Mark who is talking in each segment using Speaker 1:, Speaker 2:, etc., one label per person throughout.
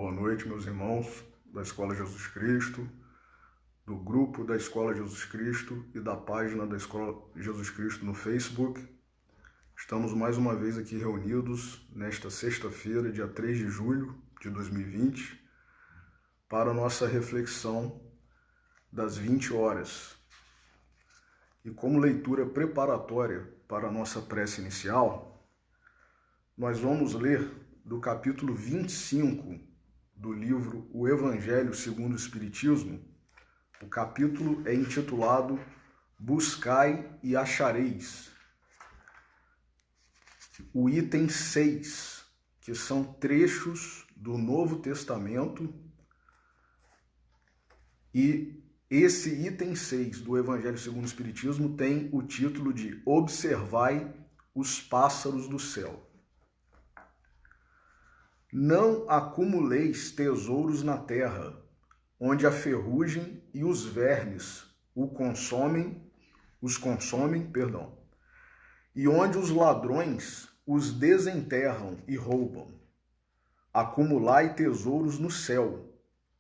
Speaker 1: Boa noite, meus irmãos da Escola Jesus Cristo, do grupo da Escola Jesus Cristo e da página da Escola Jesus Cristo no Facebook. Estamos mais uma vez aqui reunidos nesta sexta-feira, dia 3 de julho de 2020, para a nossa reflexão das 20 horas. E como leitura preparatória para a nossa prece inicial, nós vamos ler do capítulo 25 do livro O Evangelho segundo o Espiritismo. O capítulo é intitulado Buscai e Achareis. O item 6, que são trechos do Novo Testamento, e esse item 6 do Evangelho segundo o Espiritismo tem o título de Observai os pássaros do céu. Não acumuleis tesouros na terra, onde a ferrugem e os vermes os consomem, e onde os ladrões os desenterram e roubam. Acumulai tesouros no céu,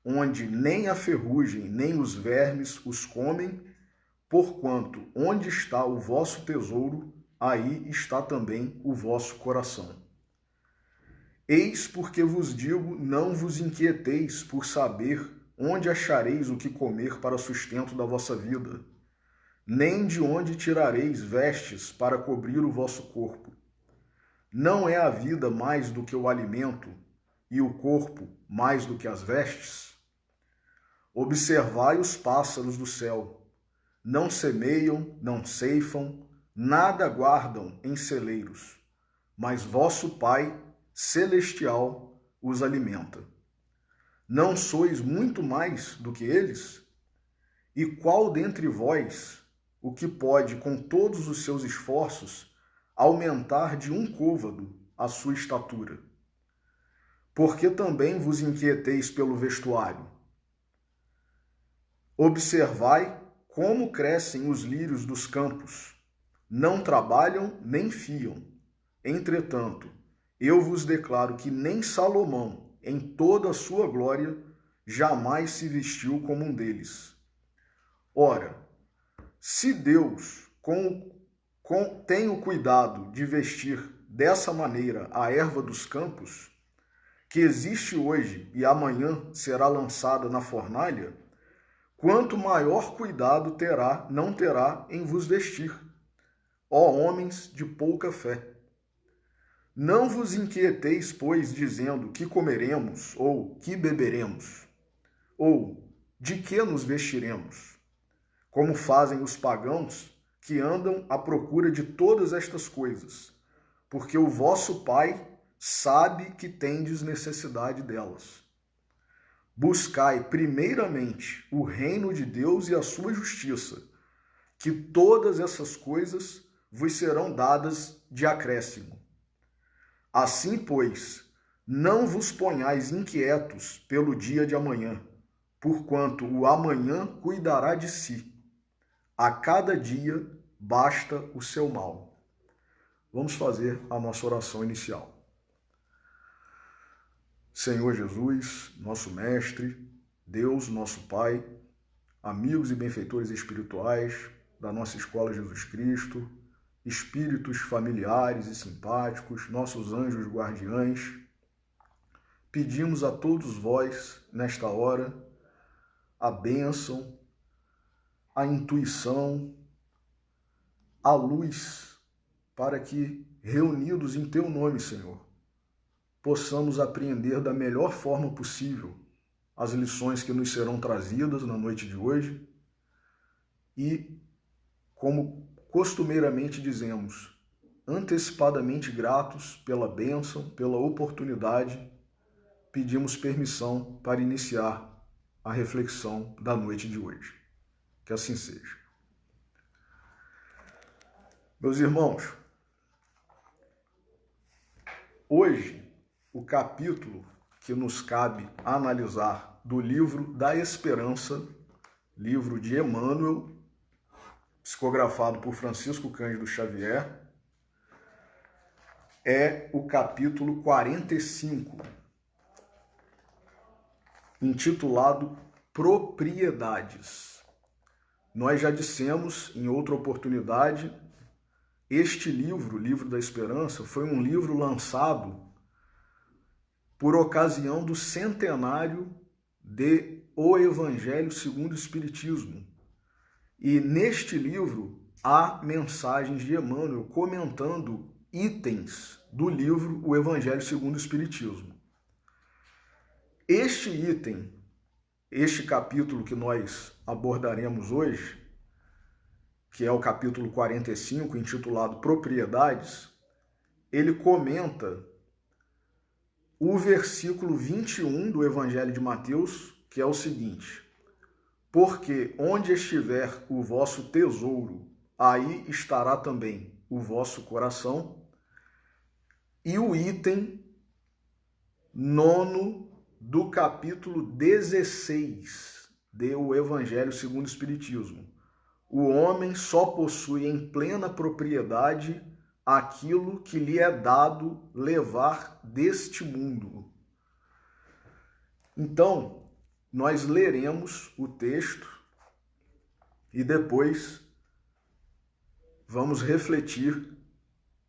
Speaker 1: onde nem a ferrugem nem os vermes os comem, porquanto onde está o vosso tesouro, aí está também o vosso coração. Eis porque vos digo, não vos inquieteis por saber onde achareis o que comer para sustento da vossa vida, nem de onde tirareis vestes para cobrir o vosso corpo. Não é a vida mais do que o alimento, e o corpo mais do que as vestes? Observai os pássaros do céu. Não semeiam, não ceifam, nada guardam em celeiros, mas vosso Pai celestial os alimenta. Não sois muito mais do que eles? E qual dentre vós o que pode, com todos os seus esforços, aumentar de um côvado a sua estatura? Porque também vos inquieteis pelo vestuário? Observai como crescem os lírios dos campos. Não trabalham nem fiam. Entretanto, eu vos declaro que nem Salomão, em toda a sua glória, jamais se vestiu como um deles. Ora, se Deus tem o cuidado de vestir dessa maneira a erva dos campos, que existe hoje e amanhã será lançada na fornalha, quanto maior cuidado não terá em vos vestir, ó homens de pouca fé. Não vos inquieteis, pois, dizendo que comeremos, ou que beberemos, ou de que nos vestiremos, como fazem os pagãos que andam à procura de todas estas coisas, porque o vosso Pai sabe que tendes necessidade delas. Buscai primeiramente o reino de Deus e a sua justiça, que todas essas coisas vos serão dadas de acréscimo. Assim, pois, não vos ponhais inquietos pelo dia de amanhã, porquanto o amanhã cuidará de si. A cada dia basta o seu mal. Vamos fazer a nossa oração inicial. Senhor Jesus, nosso Mestre, Deus, nosso Pai, amigos e benfeitores espirituais da nossa Escola Jesus Cristo, espíritos familiares e simpáticos, nossos anjos guardiães, pedimos a todos vós, nesta hora, a bênção, a intuição, a luz, para que, reunidos em Teu nome, Senhor, possamos apreender da melhor forma possível as lições que nos serão trazidas na noite de hoje e, como costumeiramente dizemos, antecipadamente gratos pela bênção, pela oportunidade, pedimos permissão para iniciar a reflexão da noite de hoje. Que assim seja. Meus irmãos, hoje o capítulo que nos cabe analisar do livro da Esperança, livro de Emmanuel, psicografado por Francisco Cândido Xavier, é o capítulo 45. intitulado Propriedades. Nós já dissemos em outra oportunidade, este livro, Livro da Esperança, foi um livro lançado por ocasião do centenário de O Evangelho segundo o Espiritismo. E neste livro há mensagens de Emmanuel comentando itens do livro O Evangelho segundo o Espiritismo. Este item, este capítulo que nós abordaremos hoje, que é o capítulo 45, intitulado Propriedades, ele comenta o versículo 21 do Evangelho de Mateus, que é o seguinte: porque onde estiver o vosso tesouro, aí estará também o vosso coração. E o item 9 do capítulo 16 do Evangelho segundo o Espiritismo: o homem só possui em plena propriedade aquilo que lhe é dado levar deste mundo. Então, nós leremos o texto e depois vamos refletir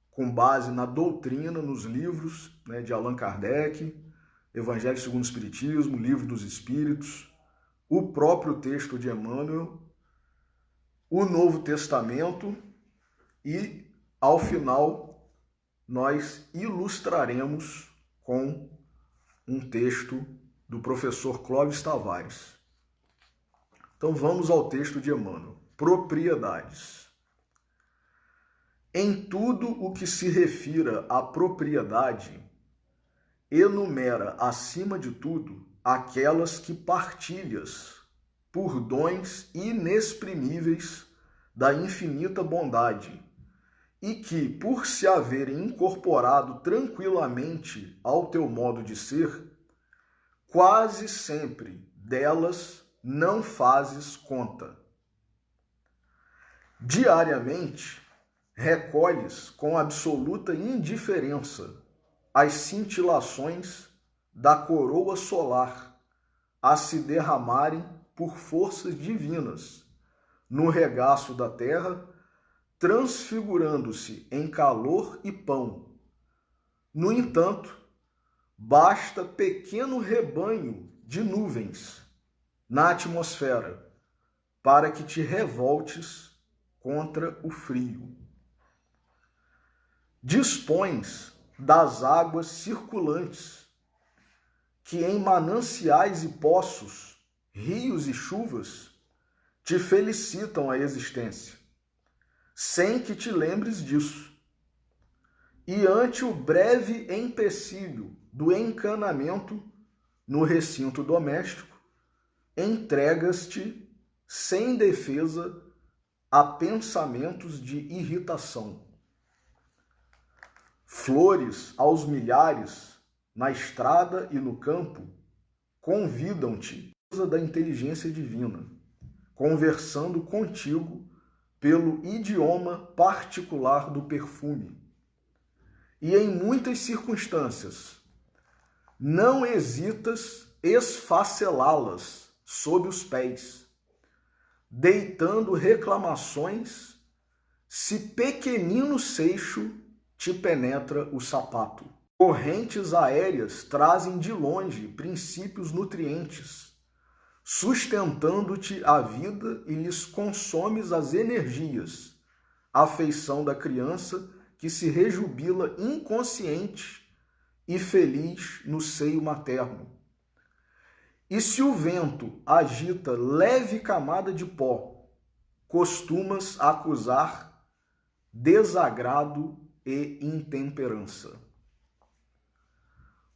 Speaker 1: com base na doutrina, nos livros de Allan Kardec, Evangelho segundo o Espiritismo, Livro dos Espíritos, o próprio texto de Emmanuel, o Novo Testamento e, ao final, nós ilustraremos com um texto do professor Clóvis Tavares. Então vamos ao texto de Emmanuel. Propriedades. Em tudo o que se refira à propriedade, enumera, acima de tudo, aquelas que partilhas por dons inexprimíveis da infinita bondade, e que, por se haverem incorporado tranquilamente ao teu modo de ser, quase sempre delas não fazes conta. Diariamente, recolhes com absoluta indiferença as cintilações da coroa solar a se derramarem por forças divinas no regaço da terra, transfigurando-se em calor e pão. No entanto, basta pequeno rebanho de nuvens na atmosfera para que te revoltes contra o frio. Dispões das águas circulantes, que em mananciais e poços, rios e chuvas, te felicitam a existência, sem que te lembres disso. E ante o breve empecilho do encanamento no recinto doméstico, entregas-te sem defesa a pensamentos de irritação. Flores aos milhares, na estrada e no campo, convidam-te da inteligência divina, conversando contigo pelo idioma particular do perfume. E em muitas circunstâncias, não hesitas esfacelá-las sob os pés, deitando reclamações se pequenino seixo te penetra o sapato. Correntes aéreas trazem de longe princípios nutrientes, sustentando-te a vida, e lhes consomes as energias, a feição da criança que se rejubila inconsciente e feliz no seio materno. E se o vento agita leve camada de pó, costumas acusar desagrado e intemperança.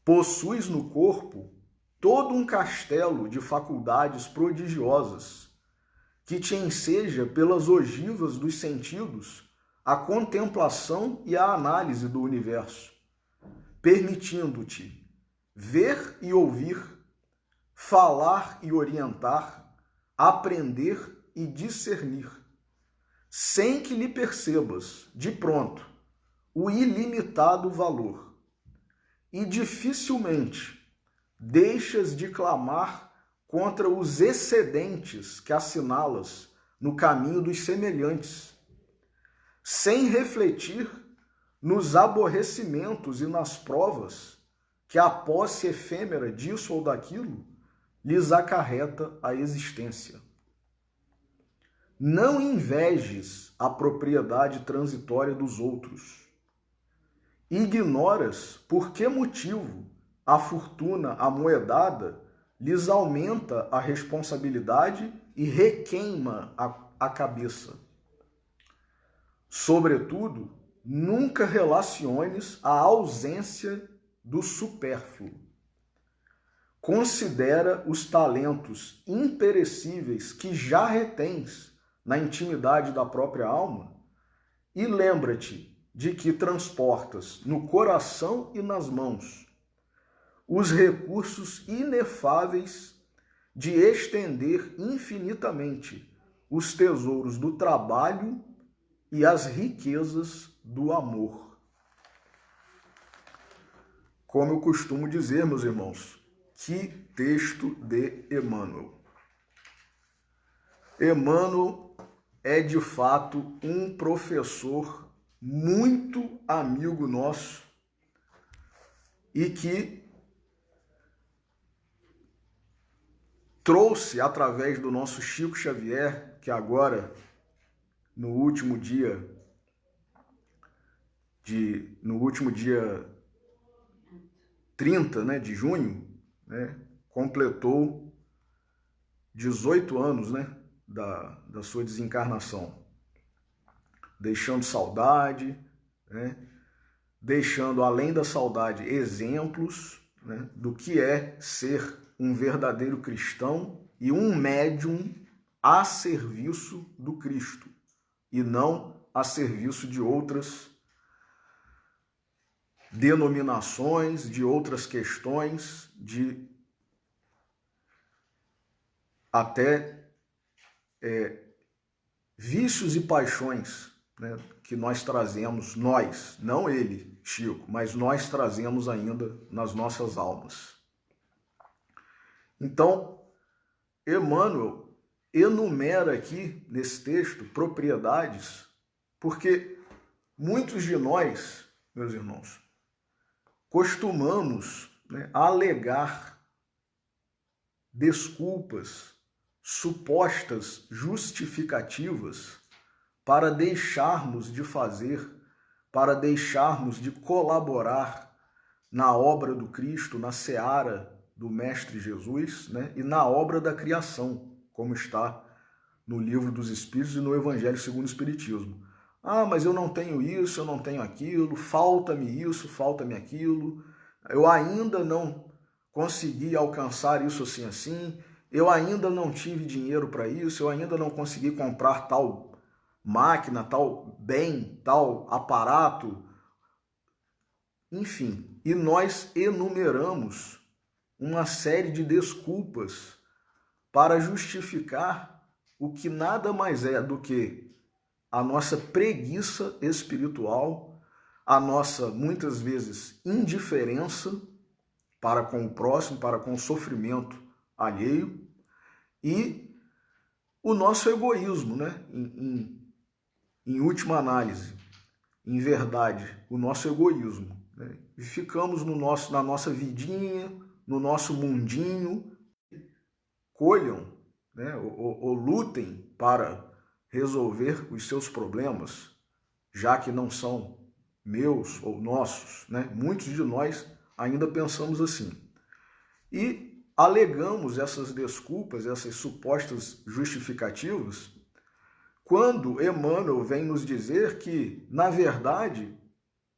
Speaker 1: Possuis no corpo todo um castelo de faculdades prodigiosas, que te enseja pelas ogivas dos sentidos a contemplação e a análise do universo, permitindo-te ver e ouvir, falar e orientar, aprender e discernir, sem que lhe percebas, de pronto, o ilimitado valor. E dificilmente deixas de clamar contra os excedentes que assinalas no caminho dos semelhantes, sem refletir nos aborrecimentos e nas provas que a posse efêmera disso ou daquilo lhes acarreta a existência. Não invejes a propriedade transitória dos outros. Ignoras por que motivo a fortuna amoedada lhes aumenta a responsabilidade e requeima a cabeça. Sobretudo, nunca relaciones a ausência do supérfluo. Considera os talentos imperecíveis que já retens na intimidade da própria alma e lembra-te de que transportas no coração e nas mãos os recursos inefáveis de estender infinitamente os tesouros do trabalho e as riquezas do amor. Como eu costumo dizer, meus irmãos, que texto de Emmanuel. Emmanuel é, de fato, um professor muito amigo nosso e que trouxe, através do nosso Chico Xavier, que agora, no último dia 30, né, de junho, né, completou 18 anos, né, da sua desencarnação, deixando saudade, né, deixando, além da saudade, exemplos, né, do que é ser um verdadeiro cristão e um médium a serviço do Cristo, e não a serviço de outras denominações, de outras questões, de até vícios e paixões, né, que nós trazemos, nós, não ele, Chico, mas nós trazemos ainda nas nossas almas. Então, Emmanuel enumera aqui nesse texto propriedades, porque muitos de nós, meus irmãos, costumamos, né, alegar desculpas, supostas justificativas para deixarmos de fazer, para deixarmos de colaborar na obra do Cristo, na seara do Mestre Jesus, né, e na obra da criação, como está no Livro dos Espíritos e no Evangelho segundo o Espiritismo. Ah, mas eu não tenho isso, eu não tenho aquilo, falta-me isso, falta-me aquilo, eu ainda não consegui alcançar isso assim, eu ainda não tive dinheiro para isso, eu ainda não consegui comprar tal máquina, tal bem, tal aparato, enfim. E nós enumeramos uma série de desculpas para justificar o que nada mais é do que a nossa preguiça espiritual, a nossa, muitas vezes, indiferença para com o próximo, para com o sofrimento alheio e o nosso egoísmo, né? Em última análise, em verdade, o nosso egoísmo, né? E ficamos na nossa vidinha, no nosso mundinho, colham, né? ou lutem para resolver os seus problemas, já que não são meus ou nossos, né? Muitos de nós ainda pensamos assim. E alegamos essas desculpas, essas supostas justificativas, quando Emmanuel vem nos dizer que, na verdade,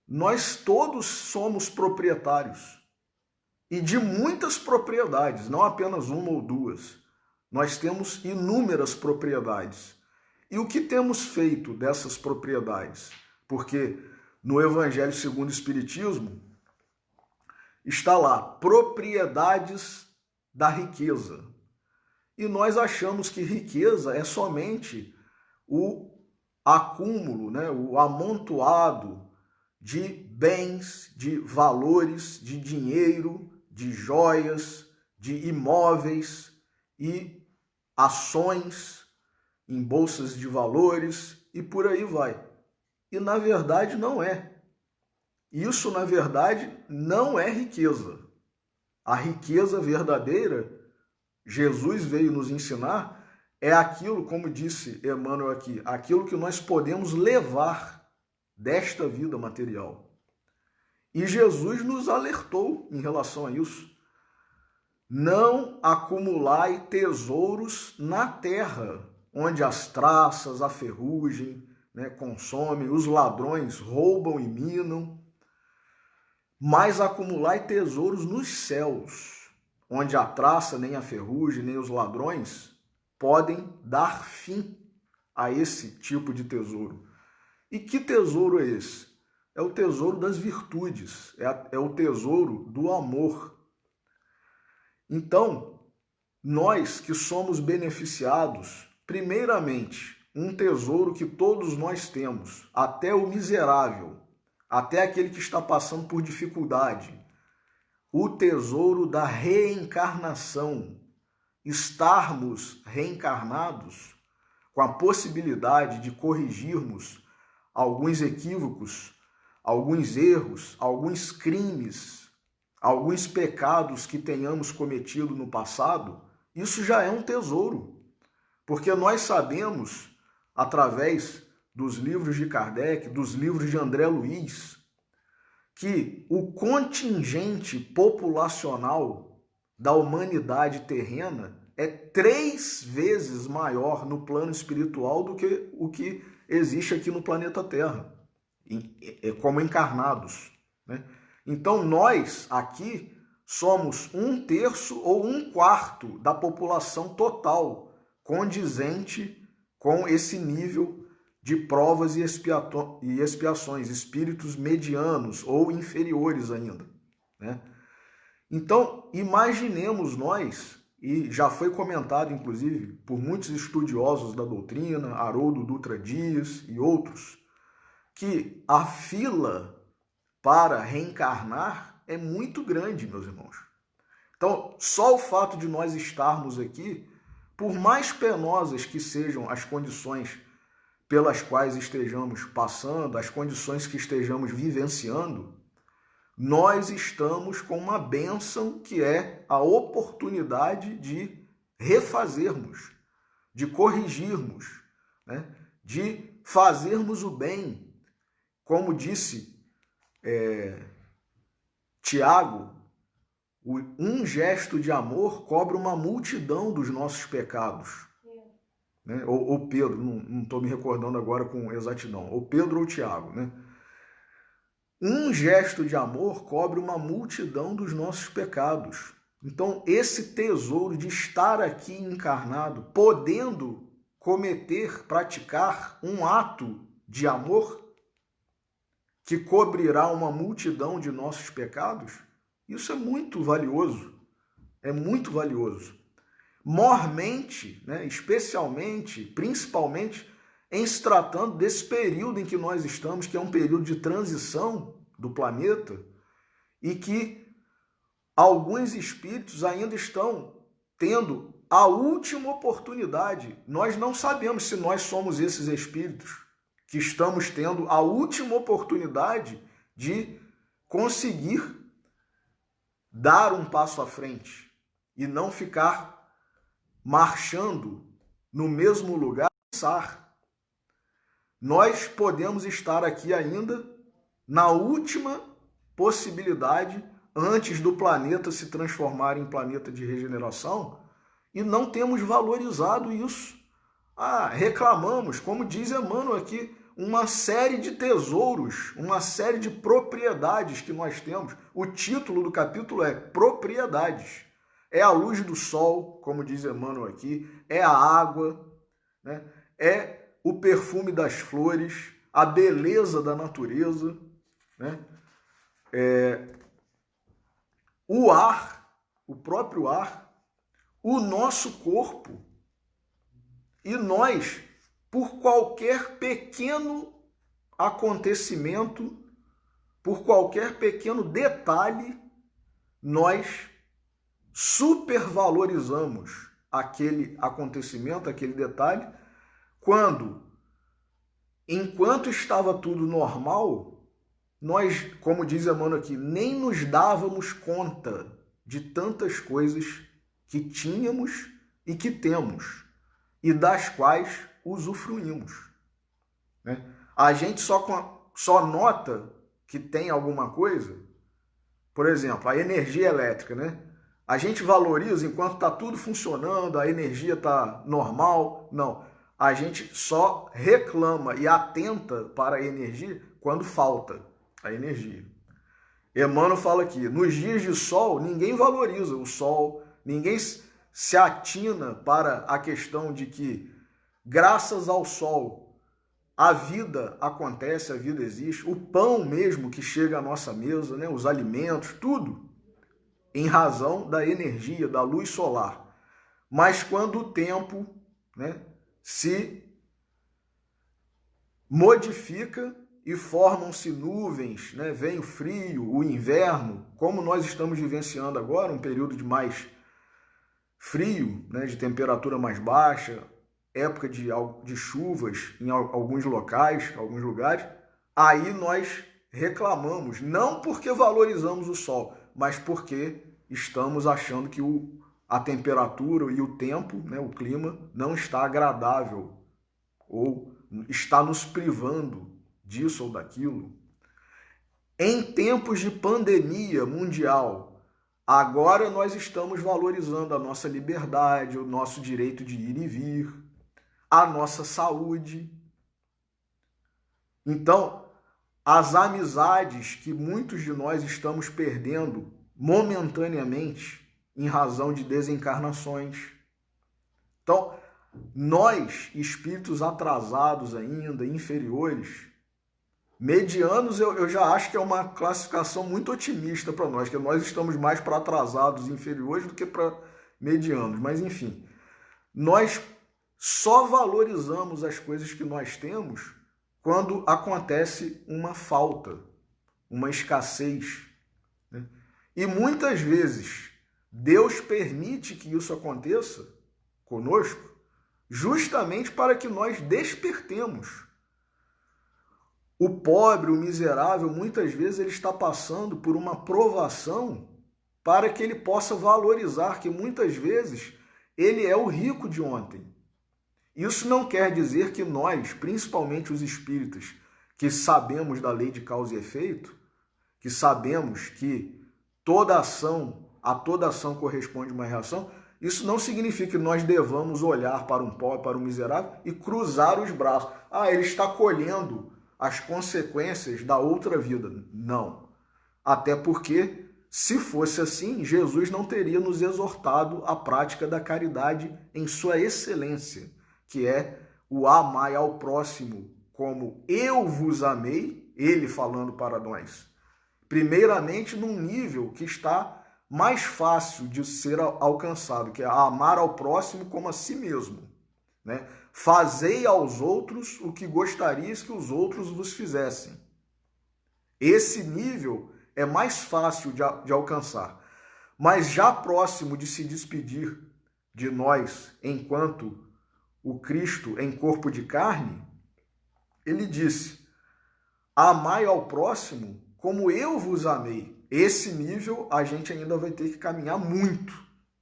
Speaker 1: nós todos somos proprietários. E de muitas propriedades, não apenas uma ou duas. Nós temos inúmeras propriedades. E o que temos feito dessas propriedades? Porque no Evangelho segundo o Espiritismo está lá, propriedades da riqueza. E nós achamos que riqueza é somente o acúmulo, né, o amontoado de bens, de valores, de dinheiro, de joias, de imóveis e ações em bolsas de valores e por aí vai. E na verdade não é. Isso, na verdade, não é riqueza. A riqueza verdadeira, Jesus veio nos ensinar, é aquilo, como disse Emmanuel aqui, aquilo que nós podemos levar desta vida material. E Jesus nos alertou em relação a isso. Não acumulai tesouros na terra, onde as traças, a ferrugem, consomem, os ladrões roubam e minam, mas acumulai tesouros nos céus, onde a traça, nem a ferrugem, nem os ladrões podem dar fim a esse tipo de tesouro. E que tesouro é esse? É o tesouro das virtudes, é o tesouro do amor. Então, nós que somos beneficiados, primeiramente, um tesouro que todos nós temos, até o miserável, até aquele que está passando por dificuldade, o tesouro da reencarnação. Estarmos reencarnados com a possibilidade de corrigirmos alguns equívocos, alguns erros, alguns crimes, alguns pecados que tenhamos cometido no passado, isso já é um tesouro. Porque nós sabemos, através dos livros de Kardec, dos livros de André Luiz, que o contingente populacional da humanidade terrena é 3 vezes maior no plano espiritual do que o que existe aqui no planeta Terra, como encarnados, né? Então nós aqui somos 1/3 ou 1/4 da população total, condizente com esse nível de provas e expiações, espíritos medianos ou inferiores ainda, né? Então, imaginemos nós, e já foi comentado, inclusive, por muitos estudiosos da doutrina, Haroldo Dutra Dias e outros, que a fila para reencarnar é muito grande, meus irmãos. Então, só o fato de nós estarmos aqui, por mais penosas que sejam as condições pelas quais estejamos passando, as condições que estejamos vivenciando, nós estamos com uma bênção que é a oportunidade de refazermos, de corrigirmos, né? De fazermos o bem. Como disse Tiago, um gesto de amor cobre uma multidão dos nossos pecados. Né? Ou Pedro, não estou me recordando agora com exatidão, ou Pedro ou Tiago, né? Um gesto de amor cobre uma multidão dos nossos pecados. Então, esse tesouro de estar aqui encarnado, podendo praticar um ato de amor que cobrirá uma multidão de nossos pecados, isso é muito valioso. É muito valioso. Mormente, né, especialmente, principalmente, em se tratando desse período em que nós estamos, que é um período de transição do planeta, e que alguns espíritos ainda estão tendo a última oportunidade. Nós não sabemos se nós somos esses espíritos que estamos tendo a última oportunidade de conseguir dar um passo à frente e não ficar marchando no mesmo lugar. Nós podemos estar aqui ainda na última possibilidade antes do planeta se transformar em planeta de regeneração e não temos valorizado isso. Reclamamos, como diz Emmanuel aqui, uma série de tesouros, uma série de propriedades que nós temos. O título do capítulo é Propriedades. É a luz do sol, como diz Emmanuel aqui, é a água, né? É o perfume das flores, a beleza da natureza, né? O ar, o próprio ar, o nosso corpo. E nós, por qualquer pequeno acontecimento, por qualquer pequeno detalhe, nós supervalorizamos aquele acontecimento, aquele detalhe, quando, enquanto estava tudo normal, nós, como diz Emmanuel aqui, nem nos dávamos conta de tantas coisas que tínhamos e que temos, e das quais usufruímos, né? A gente só nota que tem alguma coisa, por exemplo, a energia elétrica, né? A gente valoriza enquanto está tudo funcionando, a energia está normal. Não, a gente só reclama e atenta para a energia quando falta a energia. Emmanuel fala aqui, nos dias de sol, ninguém valoriza o sol, ninguém se atina para a questão de que, graças ao sol, a vida acontece, a vida existe, o pão mesmo que chega à nossa mesa, né, os alimentos, tudo, em razão da energia, da luz solar. Mas quando o tempo, né, se modifica e formam-se nuvens, né, vem o frio, o inverno, como nós estamos vivenciando agora, um período de mais frio, né, de temperatura mais baixa, época de chuvas em alguns locais, alguns lugares, aí nós reclamamos, não porque valorizamos o sol, mas porque estamos achando que a temperatura e o tempo, né, o clima, não está agradável ou está nos privando disso ou daquilo. Em tempos de pandemia mundial, agora nós estamos valorizando a nossa liberdade, o nosso direito de ir e vir, a nossa saúde. Então, as amizades que muitos de nós estamos perdendo momentaneamente em razão de desencarnações. Então, nós, espíritos atrasados ainda, inferiores, medianos, eu já acho que é uma classificação muito otimista para nós, que nós estamos mais para atrasados e inferiores do que para medianos. Mas, enfim, nós só valorizamos as coisas que nós temos quando acontece uma falta, uma escassez, né? E muitas vezes Deus permite que isso aconteça conosco justamente para que nós despertemos. O pobre, o miserável, muitas vezes ele está passando por uma provação para que ele possa valorizar que muitas vezes ele é o rico de ontem. Isso não quer dizer que nós, principalmente os espíritas, que sabemos da lei de causa e efeito, que sabemos que a toda ação corresponde uma reação, isso não significa que nós devamos olhar para um pobre, para um miserável e cruzar os braços. Ah, ele está colhendo as consequências da outra vida. Não. Até porque, se fosse assim, Jesus não teria nos exortado à prática da caridade em sua excelência, que é o amai ao próximo como eu vos amei, ele falando para nós. Primeiramente, num nível que está mais fácil de ser alcançado, que é amar ao próximo como a si mesmo, né? Fazei aos outros o que gostarias que os outros vos fizessem. Esse nível é mais fácil de alcançar. Mas já próximo de se despedir de nós enquanto o Cristo em corpo de carne, ele disse, amai ao próximo como eu vos amei. Esse nível a gente ainda vai ter que caminhar muito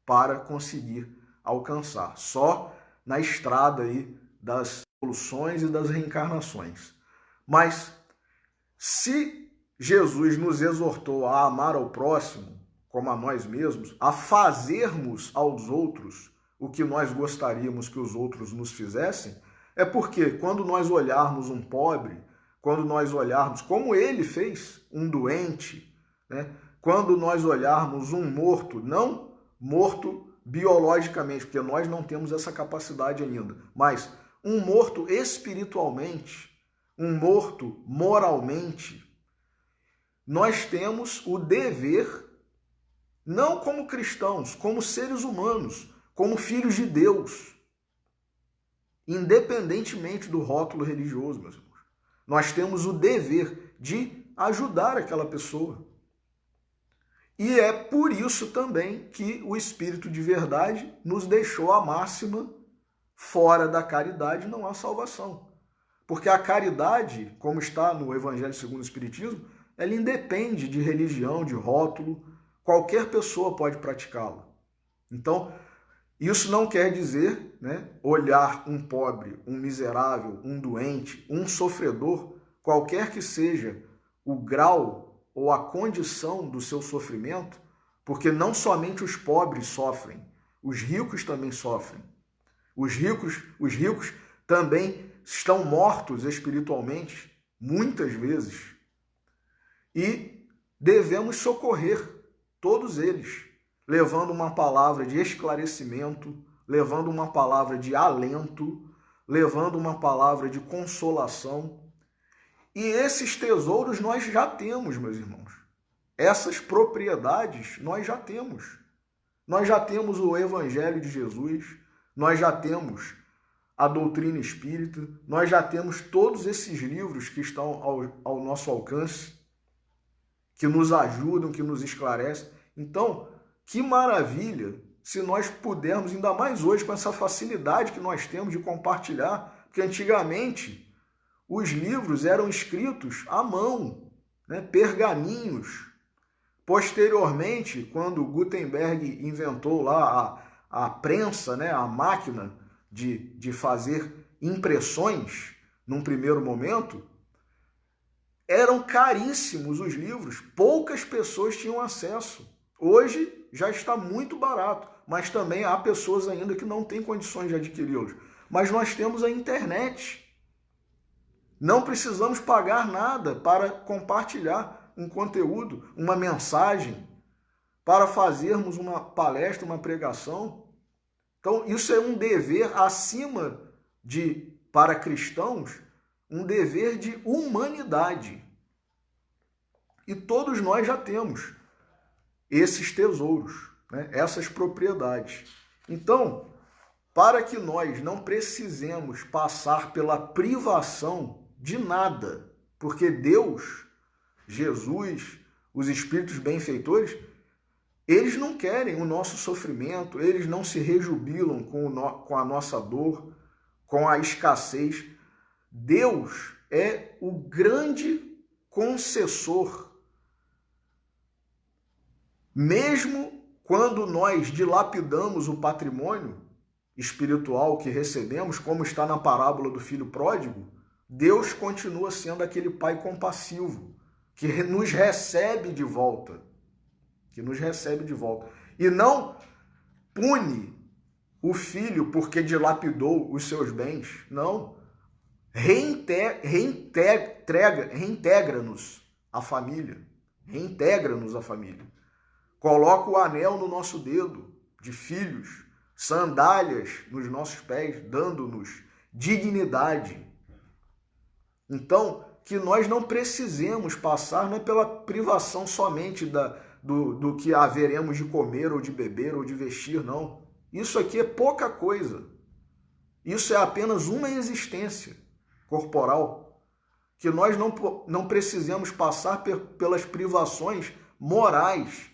Speaker 1: para conseguir alcançar. Só na estrada aí das evoluções e das reencarnações. Mas se Jesus nos exortou a amar ao próximo como a nós mesmos, a fazermos aos outros o que nós gostaríamos que os outros nos fizessem, é porque quando nós olharmos um pobre, quando nós olharmos como ele fez, um doente, né? Quando nós olharmos um morto, não morto biologicamente, porque nós não temos essa capacidade ainda, mas um morto espiritualmente, um morto moralmente, nós temos o dever, não como cristãos, como seres humanos, como filhos de Deus, independentemente do rótulo religioso, meus irmãos. Nós temos o dever de ajudar aquela pessoa. E é por isso também que o Espírito de verdade nos deixou a máxima: fora da caridade não há salvação. Porque a caridade, como está no Evangelho segundo o Espiritismo, ela independe de religião, de rótulo, qualquer pessoa pode praticá-la. Então, isso não quer dizer, né, olhar um pobre, um miserável, um doente, um sofredor, qualquer que seja o grau ou a condição do seu sofrimento, porque não somente os pobres sofrem, os ricos também sofrem. Os ricos também estão mortos espiritualmente, muitas vezes. E devemos socorrer todos eles, levando uma palavra de esclarecimento, levando uma palavra de alento, levando uma palavra de consolação. E esses tesouros nós já temos, meus irmãos. Essas propriedades nós já temos. Nós já temos o Evangelho de Jesus, nós já temos a doutrina espírita, nós já temos todos esses livros que estão ao nosso alcance, que nos ajudam, que nos esclarecem. Então, que maravilha se nós pudermos, ainda mais hoje, com essa facilidade que nós temos de compartilhar, porque antigamente os livros eram escritos à mão, né, pergaminhos. Posteriormente, quando Gutenberg inventou lá a prensa, né, a máquina de fazer impressões, num primeiro momento, eram caríssimos os livros, poucas pessoas tinham acesso. Hoje já está muito barato, mas também há pessoas ainda que não têm condições de adquiri-los. Mas nós temos a internet. Não precisamos pagar nada para compartilhar um conteúdo, uma mensagem, para fazermos uma palestra, uma pregação. Então, isso é um dever acima de, para cristãos, um dever de humanidade. E todos nós já temos esses tesouros, né? Essas propriedades. Então, para que nós não precisemos passar pela privação de nada, porque Deus, Jesus, os espíritos benfeitores, eles não querem o nosso sofrimento, eles não se rejubilam com a nossa dor, com a escassez. Deus é o grande concessor. Mesmo quando nós dilapidamos o patrimônio espiritual que recebemos, como está na parábola do filho pródigo, Deus continua sendo aquele pai compassivo, que nos recebe de volta. E não pune o filho porque dilapidou os seus bens. Não. Reintegra-nos a família. Reintegra-nos a família. Coloca o anel no nosso dedo de filhos, sandálias nos nossos pés, dando-nos dignidade. Então, que nós não precisemos passar, não é pela privação somente do que haveremos de comer ou de beber ou de vestir, não. Isso aqui é pouca coisa. Isso é apenas uma existência corporal, que nós não precisemos passar pelas privações morais,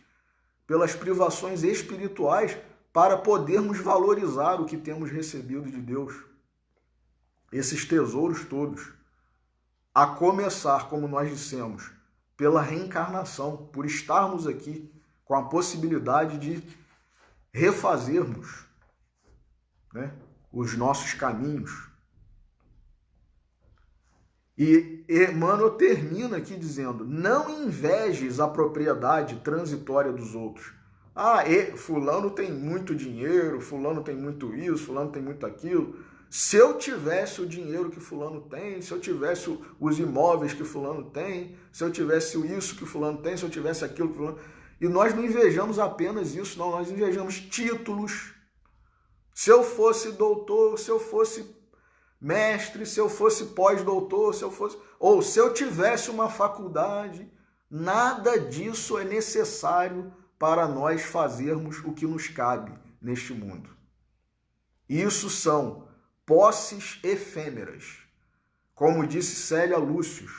Speaker 1: pelas privações espirituais, para podermos valorizar o que temos recebido de Deus. Esses tesouros todos. A começar, como nós dissemos, pela reencarnação, por estarmos aqui com a possibilidade de refazermos, né, os nossos caminhos. E Emmanuel termina aqui dizendo: não invejes a propriedade transitória dos outros. Fulano tem muito dinheiro, fulano tem muito isso, fulano tem muito aquilo. Se eu tivesse o dinheiro que fulano tem, se eu tivesse os imóveis que fulano tem, se eu tivesse isso que fulano tem, se eu tivesse aquilo que fulano... E nós não invejamos apenas isso, não. Nós invejamos títulos. Se eu fosse doutor, se eu fosse mestre, se eu fosse pós-doutor, se eu tivesse uma faculdade, nada disso é necessário para nós fazermos o que nos cabe neste mundo. Isso são posses efêmeras. Como disse Célia Lúcius,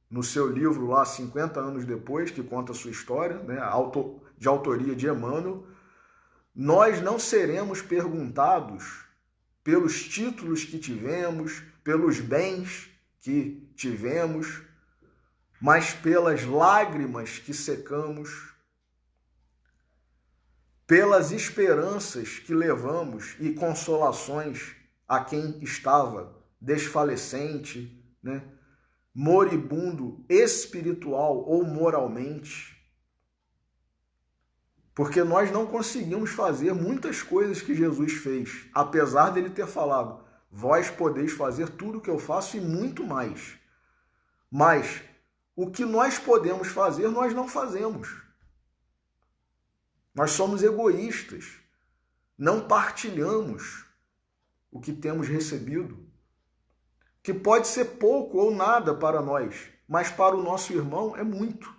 Speaker 1: no seu livro lá, 50 anos depois, que conta a sua história, né, de autoria de Emmanuel, nós não seremos perguntados pelos títulos que tivemos, pelos bens que tivemos, mas pelas lágrimas que secamos, pelas esperanças que levamos e consolações a quem estava desfalecente, né? Moribundo espiritual ou moralmente. Porque nós não conseguimos fazer muitas coisas que Jesus fez, apesar dele ter falado: vós podeis fazer tudo o que eu faço e muito mais. Mas o que nós podemos fazer, nós não fazemos. Nós somos egoístas, não partilhamos o que temos recebido, que pode ser pouco ou nada para nós, mas para o nosso irmão é muito.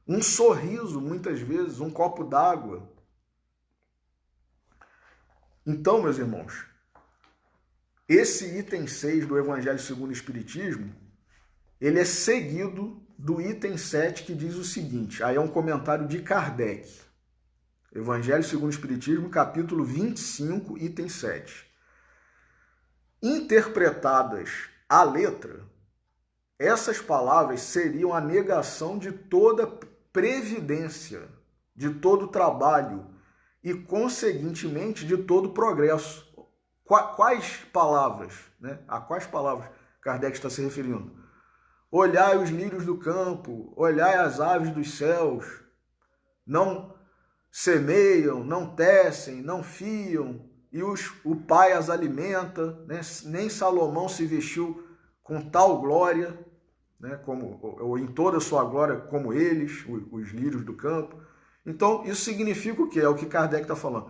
Speaker 1: Um sorriso, muitas vezes, um copo d'água. Então, meus irmãos, esse item 6 do Evangelho segundo o Espiritismo, ele é seguido do item 7, que diz o seguinte, aí é um comentário de Kardec. Evangelho segundo o Espiritismo, capítulo 25, item 7. Interpretadas à letra, essas palavras seriam a negação de toda previdência, de todo trabalho e, conseguintemente, de todo progresso. Quais palavras, né? A quais palavras Kardec está se referindo? Olhai os lírios do campo, olhai as aves dos céus, não semeiam, não tecem, não fiam, e o Pai as alimenta, né? Nem Salomão se vestiu com tal glória, né? Ou em toda a sua glória como eles, os lírios do campo. Então, isso significa o quê? É o que Kardec está falando.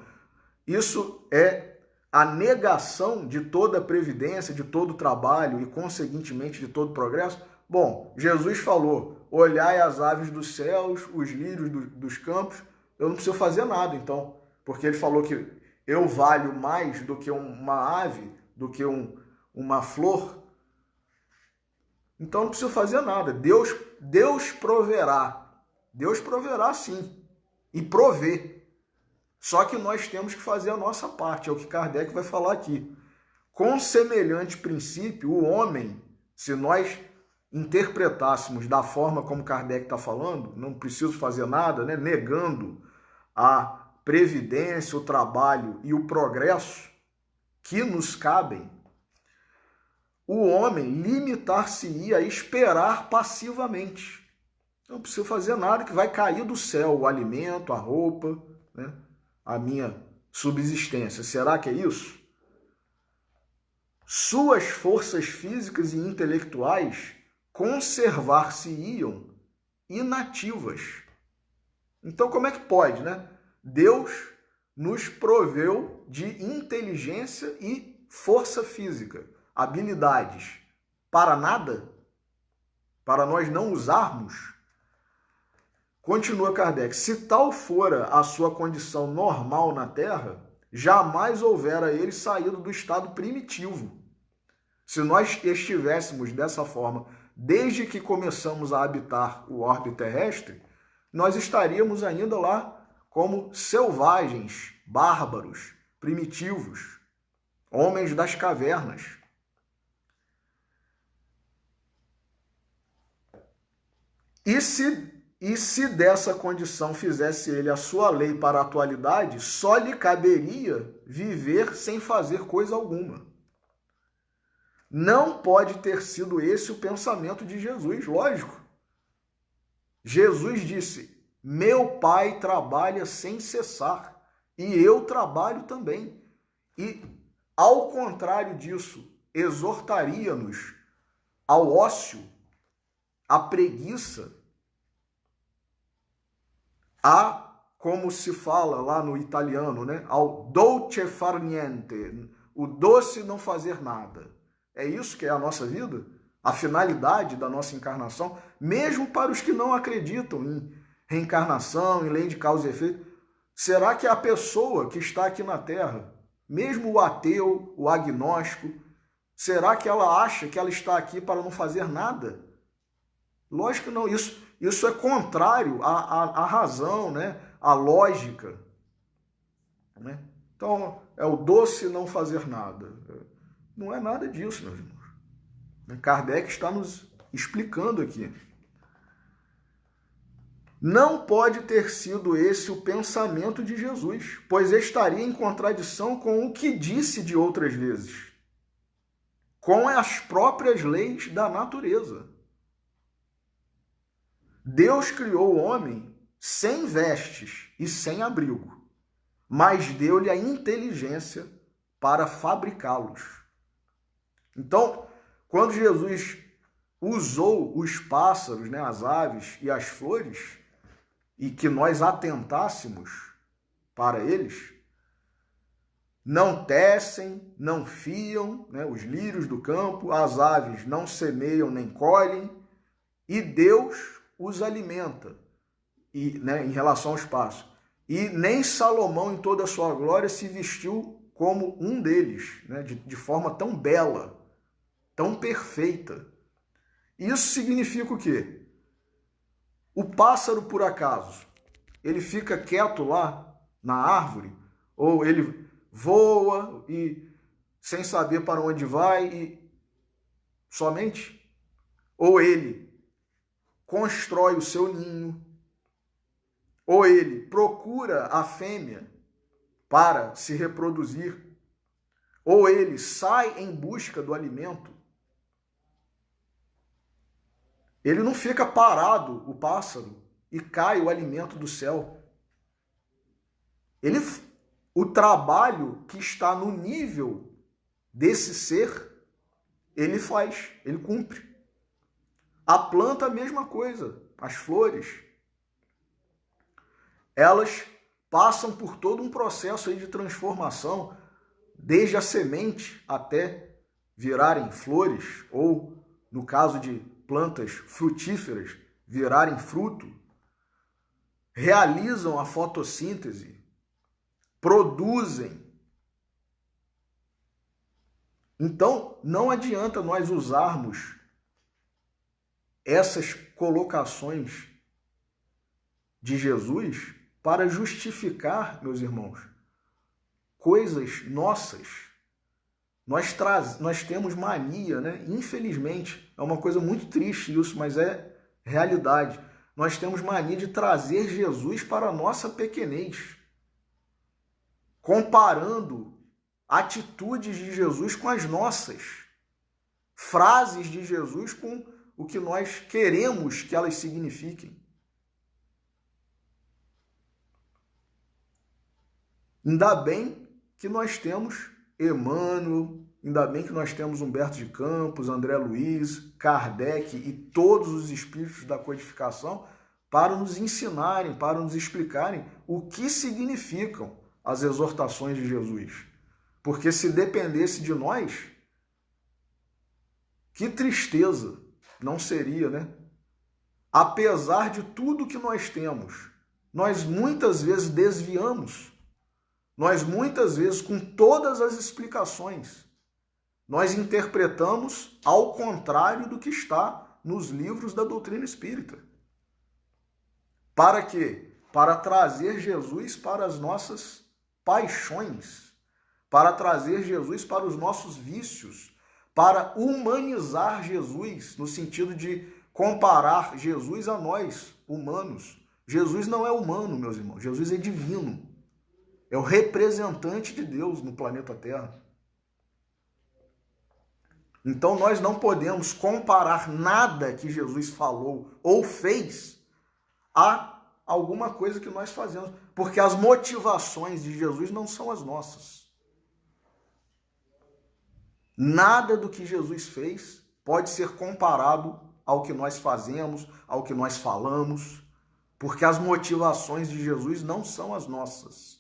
Speaker 1: Isso é a negação de toda a previdência, de todo o trabalho e, conseguintemente, de todo o progresso. Bom, Jesus falou, olhai as aves dos céus, os lírios dos campos, eu não preciso fazer nada, então, porque ele falou que eu valho mais do que uma ave, do que uma flor, então não preciso fazer nada. Deus proverá sim, e provê. Só que nós temos que fazer a nossa parte, é o que Kardec vai falar aqui. Com semelhante princípio, o homem, se nós interpretássemos da forma como Kardec está falando, não preciso fazer nada, né? Negando a previdência, o trabalho e o progresso que nos cabem, o homem limitar-se-ia a esperar passivamente. Não preciso fazer nada, que vai cair do céu o alimento, a roupa, né? A minha subsistência. Será que é isso? Suas forças físicas e intelectuais conservar-se-iam inativas. Então, como é que pode, né? Deus nos proveu de inteligência e força física, habilidades, para nada? Para nós não usarmos? Continua Kardec, se tal fora a sua condição normal na Terra, jamais houvera ele saído do estado primitivo. Se nós estivéssemos dessa forma desde que começamos a habitar o orbe terrestre, nós estaríamos ainda lá como selvagens, bárbaros, primitivos, homens das cavernas. E se dessa condição fizesse ele a sua lei para a atualidade, só lhe caberia viver sem fazer coisa alguma. Não pode ter sido esse o pensamento de Jesus, lógico. Jesus disse, meu Pai trabalha sem cessar e eu trabalho também. E, ao contrário disso, exortaria-nos ao ócio, à preguiça, como se fala lá no italiano, né? Ao dolce far niente, o doce não fazer nada. É isso que é a nossa vida? A finalidade da nossa encarnação? Mesmo para os que não acreditam em reencarnação, em lei de causa e efeito, será que a pessoa que está aqui na Terra, mesmo o ateu, o agnóstico, será que ela acha que ela está aqui para não fazer nada? Lógico que não. Isso é contrário à razão, né? À lógica. Né? Então, é o doce não fazer nada. Não é nada disso, meus irmãos. Kardec está nos explicando aqui. Não pode ter sido esse o pensamento de Jesus, pois estaria em contradição com o que disse de outras vezes, com as próprias leis da natureza. Deus criou o homem sem vestes e sem abrigo, mas deu-lhe a inteligência para fabricá-los. Então, quando Jesus usou os pássaros, né, as aves e as flores, e que nós atentássemos para eles, não tecem, não fiam, né, os lírios do campo, as aves não semeiam nem colhem, e Deus os alimenta, e, né, em relação aos pássaros. E nem Salomão, em toda a sua glória, se vestiu como um deles, né, de forma tão bela, tão perfeita. Isso significa o quê? O pássaro, por acaso, ele fica quieto lá na árvore, ou ele voa e sem saber para onde vai e somente? Ou ele constrói o seu ninho, ou ele procura a fêmea para se reproduzir, ou ele sai em busca do alimento. Ele não fica parado, o pássaro, e cai o alimento do céu. O trabalho que está no nível desse ser, ele faz, ele cumpre. A planta, a mesma coisa. As flores, elas passam por todo um processo aí de transformação, desde a semente até virarem flores, ou, no caso de plantas frutíferas, virarem fruto, realizam a fotossíntese, produzem. Então, não adianta nós usarmos essas colocações de Jesus para justificar, meus irmãos, coisas nossas. Nós temos mania, né? Infelizmente, é uma coisa muito triste isso, mas é realidade. Nós temos mania de trazer Jesus para a nossa pequenez, comparando atitudes de Jesus com as nossas, frases de Jesus com o que nós queremos que elas signifiquem. Ainda bem que nós temos Emmanuel, ainda bem que nós temos Humberto de Campos, André Luiz, Kardec e todos os espíritos da codificação para nos ensinarem, para nos explicarem o que significam as exortações de Jesus. Porque se dependesse de nós, que tristeza não seria, né? Apesar de tudo que nós temos, nós muitas vezes desviamos. Nós muitas vezes, com todas as explicações, nós interpretamos ao contrário do que está nos livros da doutrina espírita. Para quê? Para trazer Jesus para as nossas paixões, para trazer Jesus para os nossos vícios, para humanizar Jesus, no sentido de comparar Jesus a nós, humanos. Jesus não é humano, meus irmãos, Jesus é divino. É o representante de Deus no planeta Terra. Então nós não podemos comparar nada que Jesus falou ou fez a alguma coisa que nós fazemos, porque as motivações de Jesus não são as nossas. Nada do que Jesus fez pode ser comparado ao que nós fazemos, ao que nós falamos, porque as motivações de Jesus não são as nossas.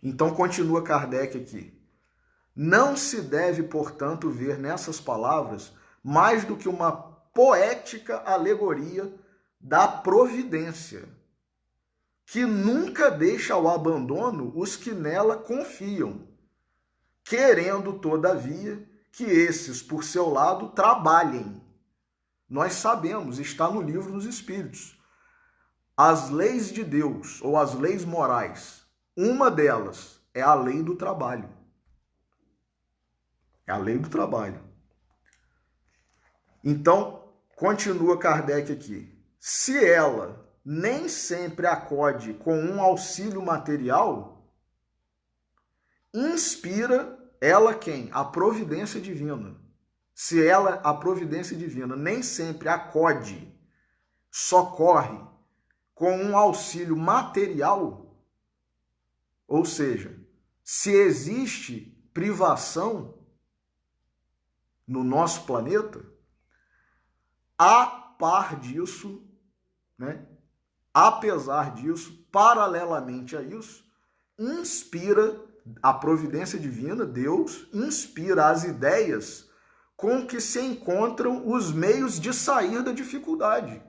Speaker 1: Então, continua Kardec aqui. Não se deve, portanto, ver nessas palavras mais do que uma poética alegoria da providência, que nunca deixa ao abandono os que nela confiam, querendo, todavia, que esses, por seu lado, trabalhem, nós sabemos, está no livro dos Espíritos. As leis de Deus, ou as leis morais, uma delas é a lei do trabalho. É a lei do trabalho. Então, continua Kardec aqui. Se ela nem sempre acode com um auxílio material, inspira ela quem? A providência divina. Se ela, a providência divina, nem sempre acode, socorre com um auxílio material, ou seja, se existe privação no nosso planeta, a par disso, né? Apesar disso, paralelamente a isso, inspira a providência divina, Deus, inspira as ideias com que se encontram os meios de sair da dificuldade.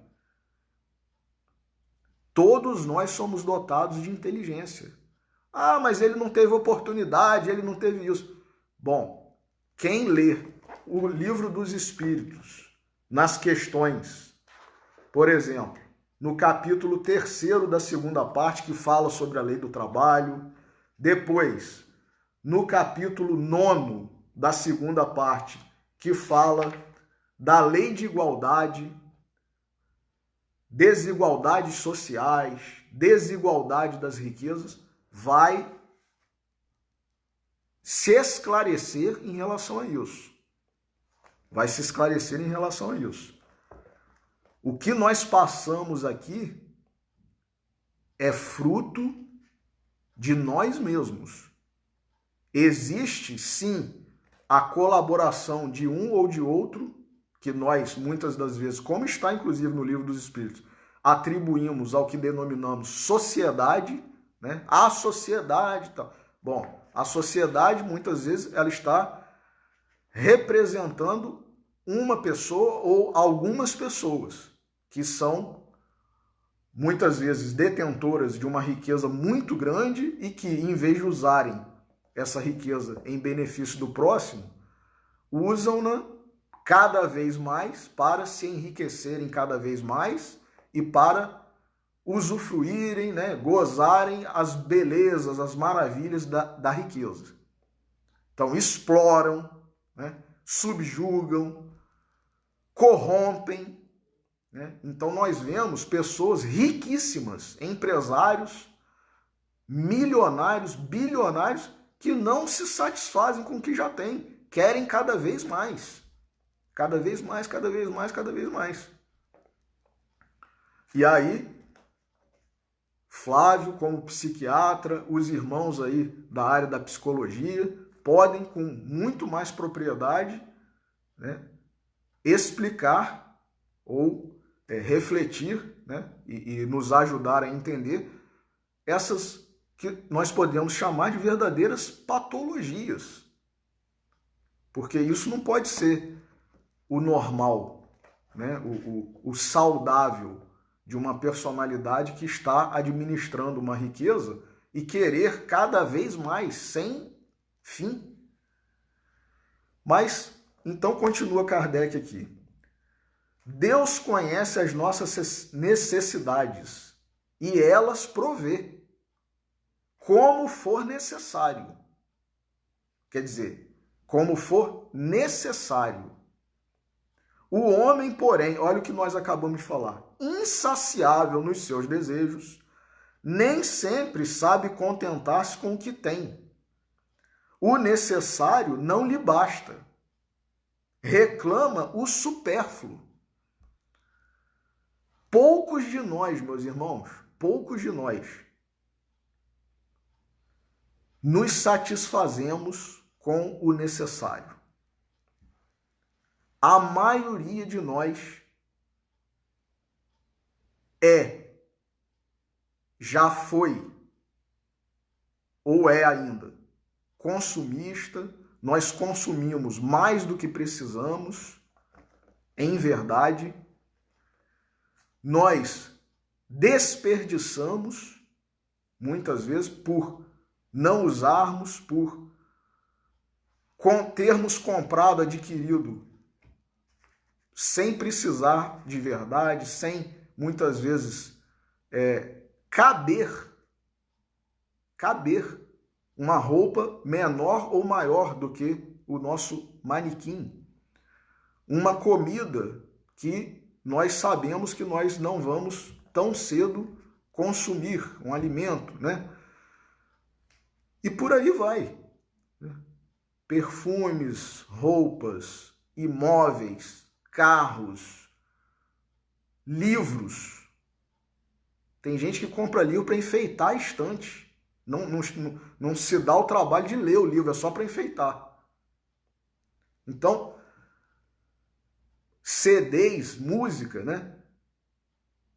Speaker 1: Todos nós somos dotados de inteligência. Ah, mas ele não teve oportunidade, ele não teve isso. Bom, quem lê o Livro dos Espíritos nas questões, por exemplo, no capítulo 3º da segunda parte, que fala sobre a lei do trabalho, depois, no capítulo 9º da segunda parte, que fala da lei de igualdade, desigualdades sociais, desigualdade das riquezas, vai se esclarecer em relação a isso. Vai se esclarecer em relação a isso. O que nós passamos aqui é fruto de nós mesmos. Existe, sim, a colaboração de um ou de outro, que nós, muitas das vezes, como está inclusive no Livro dos Espíritos, atribuímos ao que denominamos sociedade, né? A sociedade e tal. Bom, a sociedade, muitas vezes, ela está representando uma pessoa ou algumas pessoas que são, muitas vezes, detentoras de uma riqueza muito grande e que, em vez de usarem essa riqueza em benefício do próximo, usam-na cada vez mais para se enriquecerem cada vez mais e para usufruírem, né, gozarem as belezas, as maravilhas da riqueza. Então, exploram, né, subjugam, corrompem, né? Então, nós vemos pessoas riquíssimas, empresários, milionários, bilionários, que não se satisfazem com o que já têm, querem cada vez mais. Cada vez mais, cada vez mais, cada vez mais. E aí, Flávio, como psiquiatra, os irmãos aí da área da psicologia, podem, com muito mais propriedade, né, explicar ou refletir, né, e nos ajudar a entender essas que nós podemos chamar de verdadeiras patologias. Porque isso não pode ser o normal, né, o saudável de uma personalidade que está administrando uma riqueza e querer cada vez mais, sem fim. Mas, então, continua Kardec aqui. Deus conhece as nossas necessidades e elas provê, como for necessário. Quer dizer, como for necessário. O homem, porém, olha o que nós acabamos de falar, insaciável nos seus desejos, nem sempre sabe contentar-se com o que tem. O necessário não lhe basta. Reclama o supérfluo. Poucos de nós, meus irmãos, poucos de nós, nos satisfazemos com o necessário. A maioria de nós já foi, ou é ainda, consumista. Nós consumimos mais do que precisamos, em verdade. Nós desperdiçamos, muitas vezes, por não usarmos, por termos comprado, adquirido sem precisar de verdade, sem muitas vezes caber uma roupa menor ou maior do que o nosso manequim. Uma comida que nós sabemos que nós não vamos tão cedo consumir, um alimento, né? E por aí vai. Perfumes, roupas, imóveis, carros, livros. Tem gente que compra livro para enfeitar a estante. Não se dá o trabalho de ler o livro, é só para enfeitar. Então, CDs, música, né?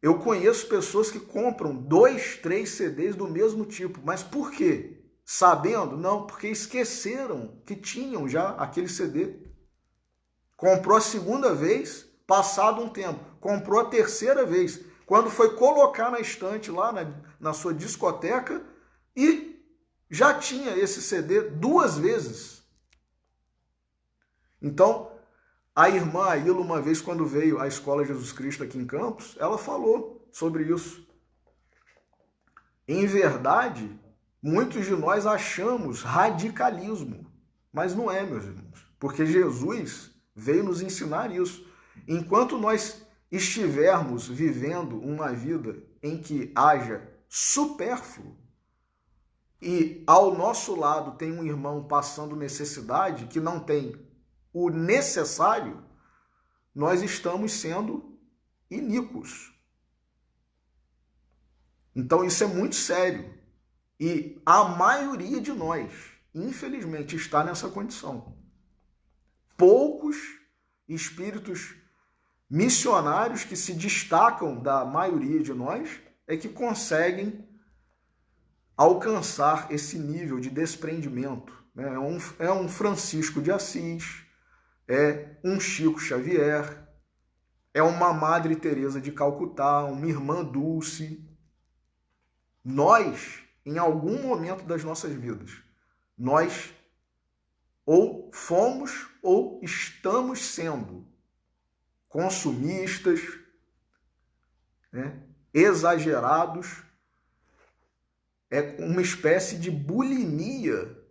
Speaker 1: Eu conheço pessoas que compram 2, 3 CDs do mesmo tipo. Mas por quê? Sabendo? Não, porque esqueceram que tinham já aquele CD. Comprou a segunda vez, passado um tempo. Comprou a terceira vez. Quando foi colocar na estante lá na sua discoteca e já tinha esse CD 2 vezes. Então, a irmã Aila, uma vez quando veio à Escola Jesus Cristo aqui em Campos, ela falou sobre isso. Em verdade, muitos de nós achamos radicalismo, mas não é, meus irmãos, porque Jesus veio nos ensinar isso. Enquanto nós estivermos vivendo uma vida em que haja supérfluo e ao nosso lado tem um irmão passando necessidade que não tem o necessário, nós estamos sendo iníquos. Então isso é muito sério. E a maioria de nós, infelizmente, está nessa condição. Poucos espíritos missionários que se destacam da maioria de nós é que conseguem alcançar esse nível de desprendimento. É um Francisco de Assis, é um Chico Xavier, é uma Madre Teresa de Calcutá, uma Irmã Dulce. Nós, em algum momento das nossas vidas, nós ou fomos ou estamos sendo consumistas, né, exagerados, é uma espécie de bulimia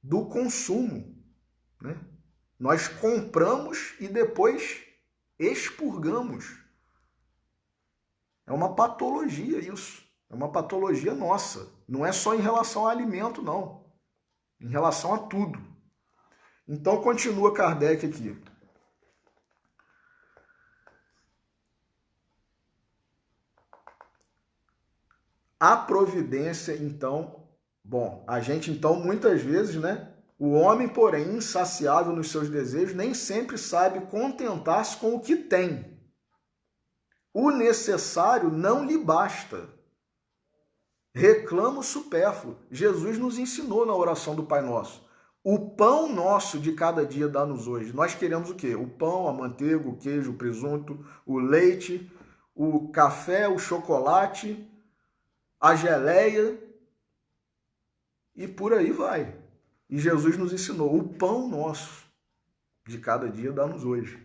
Speaker 1: do consumo, né? Nós compramos e depois expurgamos. É uma patologia isso. É uma patologia nossa. Não é só em relação ao alimento, não. Em relação a tudo. Então, continua Kardec aqui. A providência, então... Bom, a gente, então, muitas vezes, né? O homem, porém, insaciável nos seus desejos, nem sempre sabe contentar-se com o que tem. O necessário não lhe basta. Reclama o supérfluo. Jesus nos ensinou na oração do Pai Nosso. O pão nosso de cada dia dá-nos hoje. Nós queremos o quê? O pão, a manteiga, o queijo, o presunto, o leite, o café, o chocolate, a geleia e por aí vai. E Jesus nos ensinou, o pão nosso de cada dia dá-nos hoje.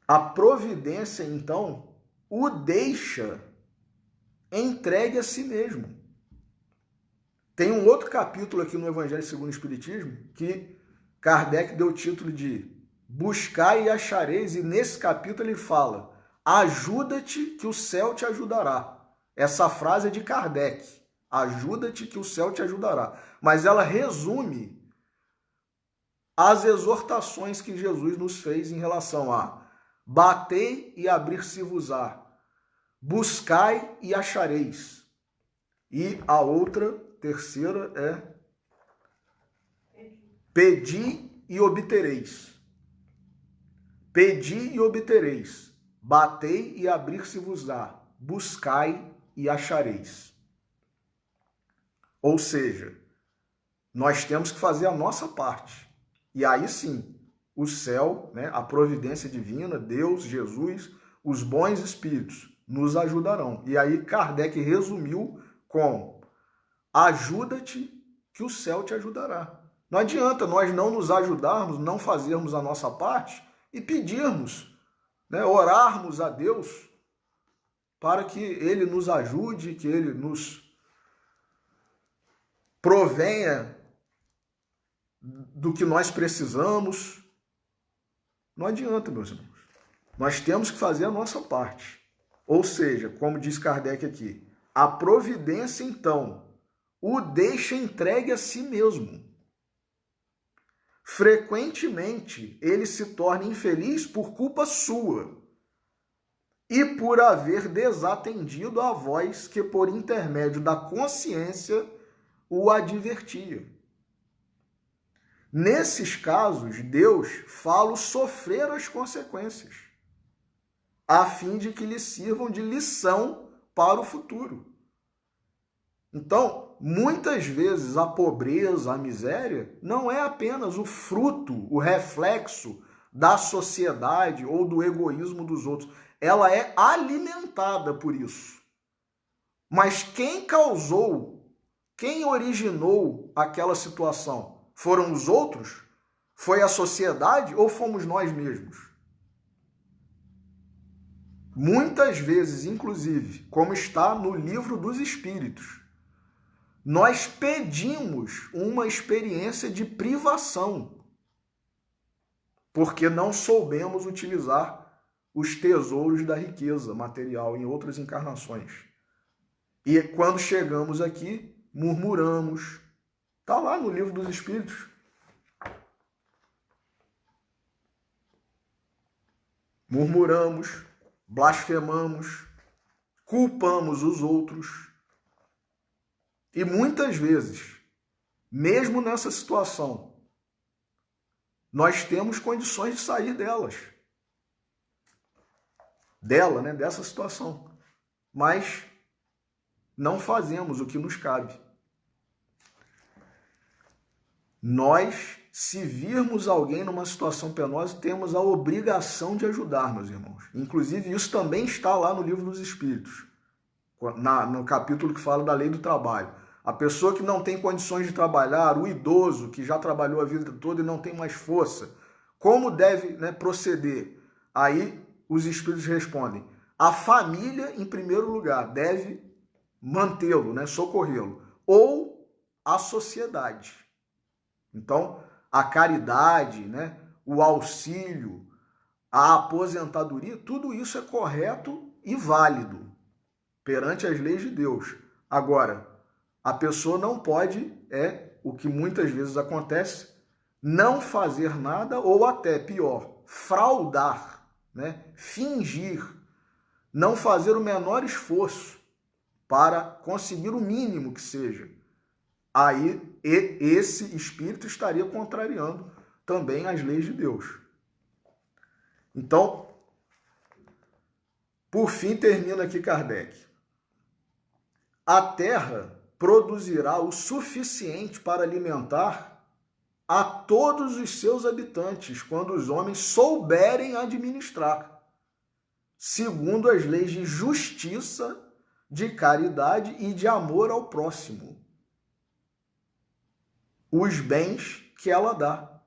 Speaker 1: A providência, então, o deixa entregue a si mesmo. Tem um outro capítulo aqui no Evangelho segundo o Espiritismo que Kardec deu o título de Buscai e achareis, e nesse capítulo ele fala, ajuda-te que o céu te ajudará. Essa frase é de Kardec, ajuda-te que o céu te ajudará. Mas ela resume as exortações que Jesus nos fez em relação a batei e abrir-se-vos-á, buscai e achareis. E a outra, terceira, é pedi e obtereis. Pedi e obtereis. Batei e abrir-se-vos-á. Buscai e achareis. Ou seja, nós temos que fazer a nossa parte. E aí sim, o céu, né, a providência divina, Deus, Jesus, os bons espíritos nos ajudarão. E aí Kardec resumiu com ajuda-te que o céu te ajudará. Não adianta nós não nos ajudarmos, não fazermos a nossa parte e pedirmos, né, orarmos a Deus para que Ele nos ajude, que Ele nos provenha do que nós precisamos. Não adianta, meus irmãos. Nós temos que fazer a nossa parte. Ou seja, como diz Kardec aqui, a providência, então, o deixa entregue a si mesmo. Frequentemente, ele se torna infeliz por culpa sua e por haver desatendido a voz que, por intermédio da consciência, o advertia. Nesses casos, Deus fala sofrer as consequências, a fim de que lhe sirvam de lição para o futuro. Então, muitas vezes a pobreza, a miséria, não é apenas o fruto, o reflexo da sociedade ou do egoísmo dos outros. Ela é alimentada por isso. Mas quem causou, quem originou aquela situação? Foram os outros? Foi a sociedade ou fomos nós mesmos? Muitas vezes, inclusive, como está no Livro dos Espíritos, nós pedimos uma experiência de privação, porque não soubemos utilizar os tesouros da riqueza material em outras encarnações. E quando chegamos aqui, murmuramos. Está lá no Livro dos Espíritos. Murmuramos, blasfemamos, culpamos os outros. E muitas vezes, mesmo nessa situação, nós temos condições de sair dessa situação. Mas não fazemos o que nos cabe. Nós, se virmos alguém numa situação penosa, temos a obrigação de ajudar, meus irmãos. Inclusive, isso também está lá no Livro dos Espíritos, no capítulo que fala da lei do trabalho. A pessoa que não tem condições de trabalhar, o idoso que já trabalhou a vida toda e não tem mais força, como deve, né, proceder? Aí os Espíritos respondem, a família, em primeiro lugar, deve mantê-lo, né, socorrê-lo, ou a sociedade. Então, a caridade, né, o auxílio, a aposentadoria, tudo isso é correto e válido perante as leis de Deus. Agora, a pessoa não pode, o que muitas vezes acontece, não fazer nada ou até pior, fraudar, né, fingir, não fazer o menor esforço para conseguir o mínimo que seja. Aí esse espírito estaria contrariando também as leis de Deus. Então, por fim, termina aqui Kardec. A terra produzirá o suficiente para alimentar a todos os seus habitantes quando os homens souberem administrar, segundo as leis de justiça, de caridade e de amor ao próximo, os bens que ela dá.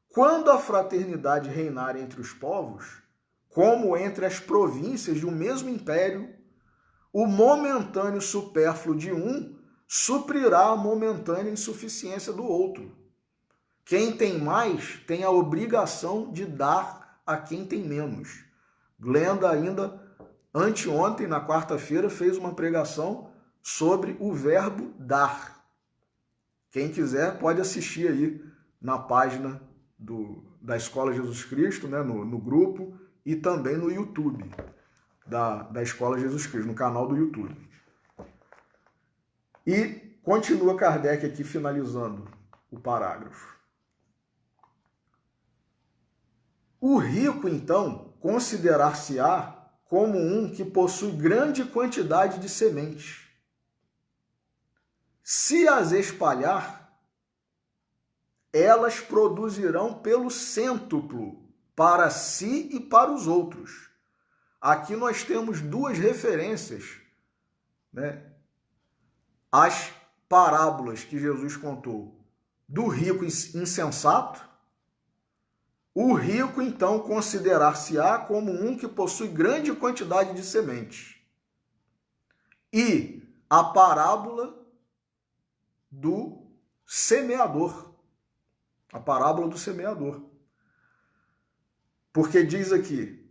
Speaker 1: Quando a fraternidade reinar entre os povos, como entre as províncias de um mesmo império, o momentâneo supérfluo de um suprirá a momentânea insuficiência do outro. Quem tem mais tem a obrigação de dar a quem tem menos. Glenda ainda, anteontem, na quarta-feira, fez uma pregação sobre o verbo dar. Quem quiser pode assistir aí na página da Escola Jesus Cristo, né, no grupo, e também no YouTube da Escola Jesus Cristo, no canal do YouTube. E continua Kardec aqui finalizando o parágrafo. O rico, então, considerar-se-á como um que possui grande quantidade de sementes. Se as espalhar, elas produzirão pelo cêntuplo para si e para os outros. Aqui nós temos duas referências, né, às parábolas que Jesus contou. do rico insensato, o rico, então, considerar-se-á como um que possui grande quantidade de sementes. E a parábola do semeador. A parábola do semeador. Porque diz aqui,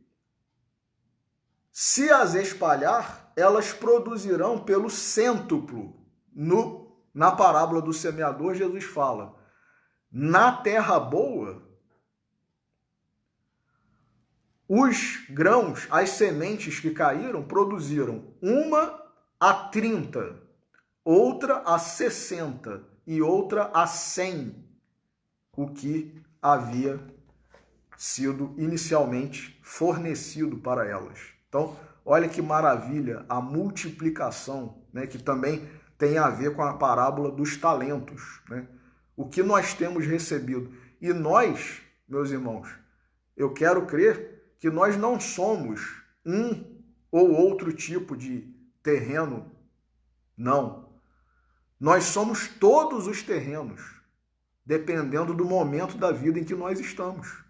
Speaker 1: se as espalhar, elas produzirão pelo cêntuplo. Na parábola do semeador, Jesus fala, na terra boa, os grãos, as sementes que caíram, produziram uma a 30, outra a 60 e outra a 100, o que havia sido inicialmente fornecido para elas. Então, olha que maravilha a multiplicação, né, que também tem a ver com a parábola dos talentos, né? O que nós temos recebido. E nós, meus irmãos, eu quero crer que nós não somos um ou outro tipo de terreno, não. Nós somos todos os terrenos, dependendo do momento da vida em que nós estamos.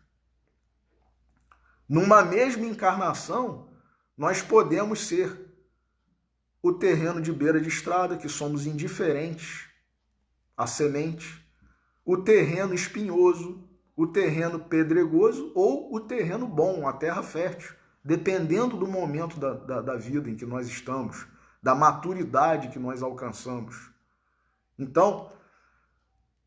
Speaker 1: Numa mesma encarnação, nós podemos ser o terreno de beira de estrada, que somos indiferentes à semente, o terreno espinhoso, o terreno pedregoso ou o terreno bom, a terra fértil, dependendo do momento da vida em que nós estamos, da maturidade que nós alcançamos. Então,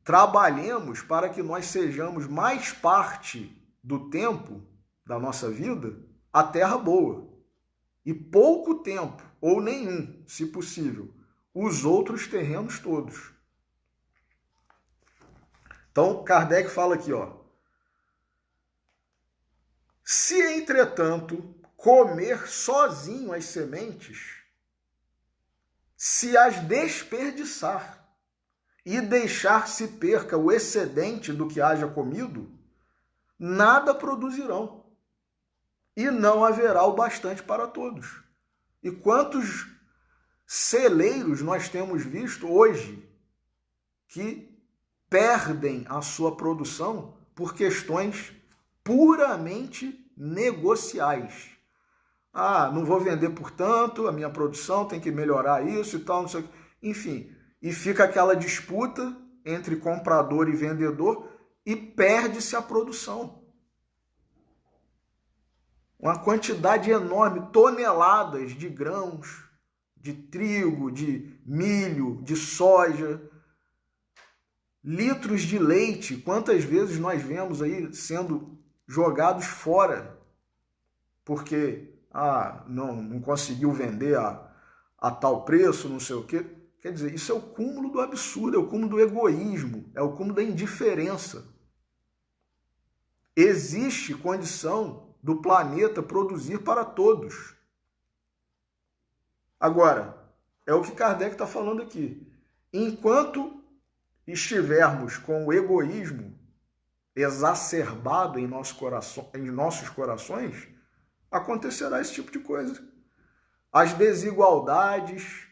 Speaker 1: trabalhemos para que nós sejamos mais parte do tempo da nossa vida a terra boa. E pouco tempo, ou nenhum, se possível, os outros terrenos todos. Então, Kardec fala aqui, ó. Se, entretanto, comer sozinho as sementes, se as desperdiçar e deixar-se perca o excedente do que haja comido, nada produzirão, e não haverá o bastante para todos. E quantos celeiros nós temos visto hoje que perdem a sua produção por questões puramente negociais. Ah, não vou vender por tanto, a minha produção tem que melhorar isso e tal, não sei o que. Enfim, e fica aquela disputa entre comprador e vendedor e perde-se a produção. Uma quantidade enorme, toneladas de grãos, de trigo, de milho, de soja, litros de leite. Quantas vezes nós vemos aí sendo jogados fora porque não conseguiu vender a tal preço, não sei o quê. Quer dizer, isso é o cúmulo do absurdo, é o cúmulo do egoísmo, é o cúmulo da indiferença. Existe condição do planeta produzir para todos. Agora, é o que Kardec está falando aqui. Enquanto estivermos com o egoísmo exacerbado em nossos corações, acontecerá esse tipo de coisa. As desigualdades.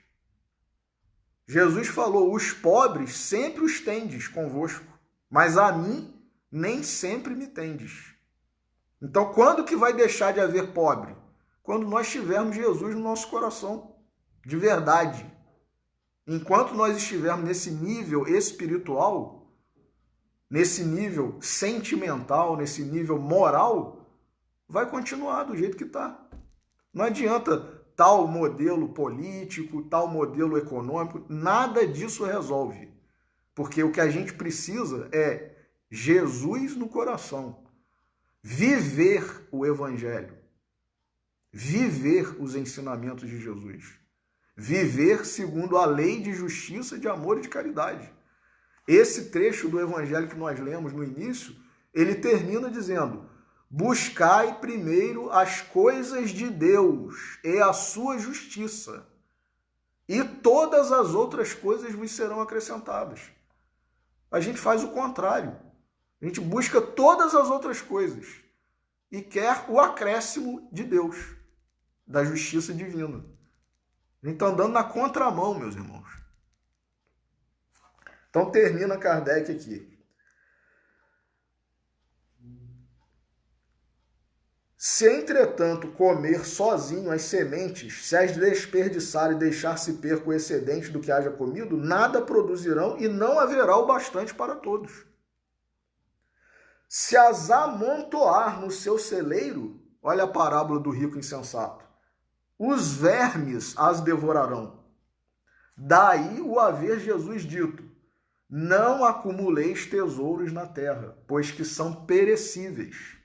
Speaker 1: Jesus falou, os pobres sempre os tendes convosco, mas a mim nem sempre me tendes. Então, quando que vai deixar de haver pobre? Quando nós tivermos Jesus no nosso coração, de verdade. Enquanto nós estivermos nesse nível espiritual, nesse nível sentimental, nesse nível moral, vai continuar do jeito que está. Não adianta tal modelo político, tal modelo econômico, nada disso resolve. Porque o que a gente precisa é Jesus no coração. Viver o Evangelho. Viver os ensinamentos de Jesus. Viver segundo a lei de justiça, de amor e de caridade. Esse trecho do Evangelho que nós lemos no início, ele termina dizendo: buscai primeiro as coisas de Deus e a sua justiça, e todas as outras coisas vos serão acrescentadas. A gente faz o contrário. A gente busca todas as outras coisas e quer o acréscimo de Deus, da justiça divina. A gente está andando na contramão, meus irmãos. Então termina Kardec aqui. Se, entretanto, comer sozinho as sementes, se as desperdiçar e deixar-se perco o excedente do que haja comido, nada produzirão e não haverá o bastante para todos. Se as amontoar no seu celeiro, olha a parábola do rico insensato, os vermes as devorarão. Daí o haver Jesus dito, não acumuleis tesouros na terra, pois que são perecíveis.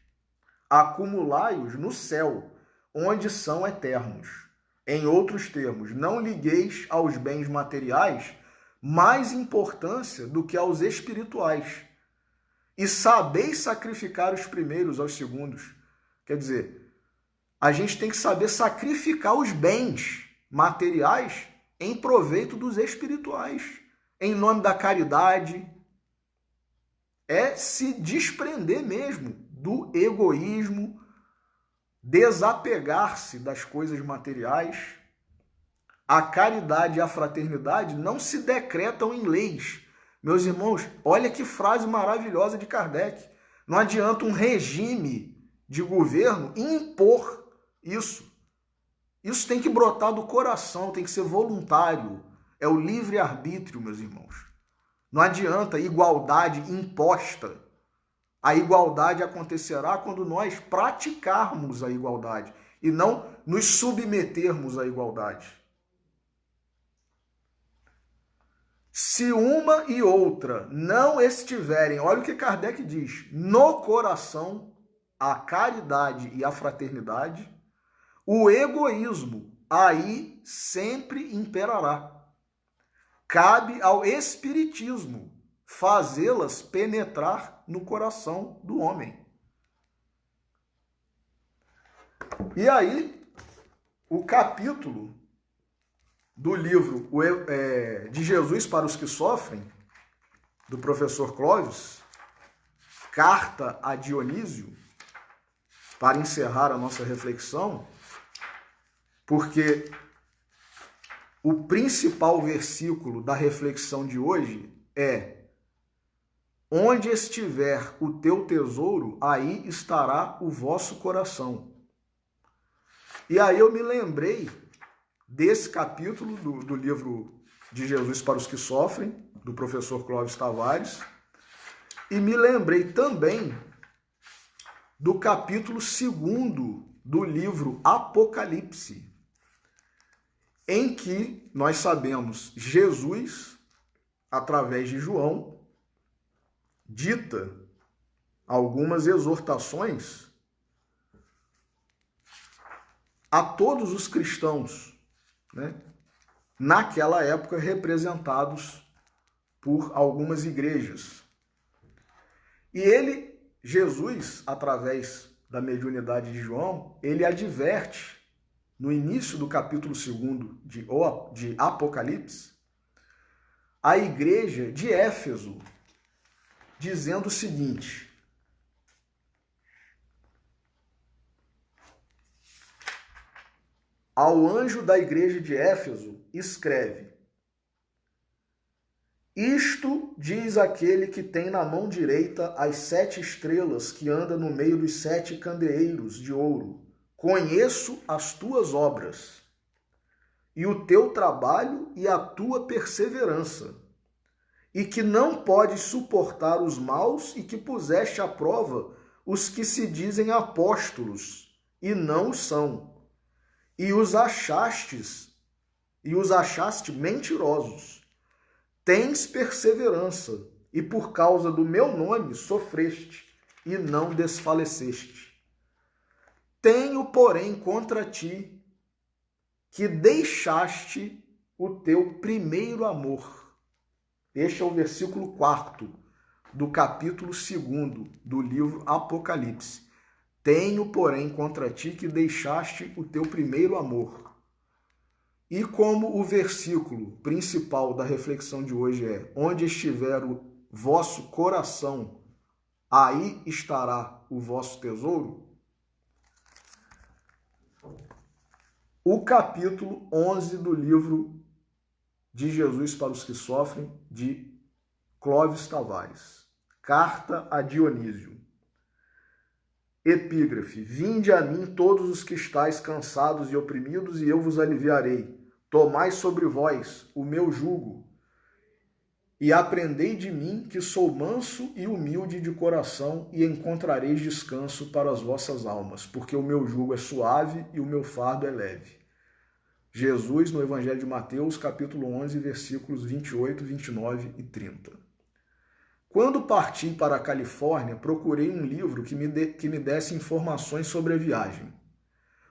Speaker 1: Acumulai-os no céu, onde são eternos. Em outros termos, não ligueis aos bens materiais mais importância do que aos espirituais. E sabeis sacrificar os primeiros aos segundos. Quer dizer, a gente tem que saber sacrificar os bens materiais em proveito dos espirituais, em nome da caridade. É se desprender mesmo do egoísmo, desapegar-se das coisas materiais. A caridade e a fraternidade não se decretam em leis. Meus irmãos, olha que frase maravilhosa de Kardec. Não adianta um regime de governo impor isso. Isso tem que brotar do coração, tem que ser voluntário. É o livre-arbítrio, meus irmãos. Não adianta igualdade imposta. A igualdade acontecerá quando nós praticarmos a igualdade e não nos submetermos à igualdade. Se uma e outra não estiverem, olha o que Kardec diz, no coração, a caridade e a fraternidade, o egoísmo aí sempre imperará. Cabe ao espiritismo fazê-las penetrar no coração do homem. E aí, o capítulo do livro de Jesus para os que sofrem, do professor Clovis, Carta a Dionísio, para encerrar a nossa reflexão, porque o principal versículo da reflexão de hoje é: onde estiver o teu tesouro, aí estará o vosso coração. E aí eu me lembrei desse capítulo do livro de Jesus para os que sofrem, do professor Clóvis Tavares, e me lembrei também do capítulo 2º do livro Apocalipse, em que nós sabemos Jesus, através de João, dita algumas exortações a todos os cristãos, né? Naquela época representados por algumas igrejas. E ele, Jesus, através da mediunidade de João, ele adverte no início do capítulo 2º de Apocalipse a igreja de Éfeso, dizendo o seguinte: ao anjo da igreja de Éfeso, escreve: isto diz aquele que tem na mão direita as 7 estrelas que anda no meio dos 7 candeeiros de ouro. Conheço as tuas obras, e o teu trabalho e a tua perseverança, e que não podes suportar os maus e que puseste à prova os que se dizem apóstolos e não o são, e os achaste mentirosos. Tens perseverança, e por causa do meu nome sofreste, e não desfaleceste. Tenho, porém, contra ti que deixaste o teu primeiro amor. Este é o versículo 4º do capítulo 2º do livro Apocalipse. Tenho, porém, contra ti que deixaste o teu primeiro amor. E como o versículo principal da reflexão de hoje é: onde estiver o vosso coração, aí estará o vosso tesouro, o capítulo 11 do livro de Jesus para os que sofrem, de Clóvis Tavares. Carta a Dionísio. Epígrafe. Vinde a mim todos os que estáis cansados e oprimidos, e eu vos aliviarei. Tomai sobre vós o meu jugo, e aprendei de mim, que sou manso e humilde de coração, e encontrareis descanso para as vossas almas, porque o meu jugo é suave e o meu fardo é leve. Jesus, no Evangelho de Mateus, capítulo 11, versículos 28, 29 e 30. Quando parti para a Califórnia, procurei um livro que me desse informações sobre a viagem.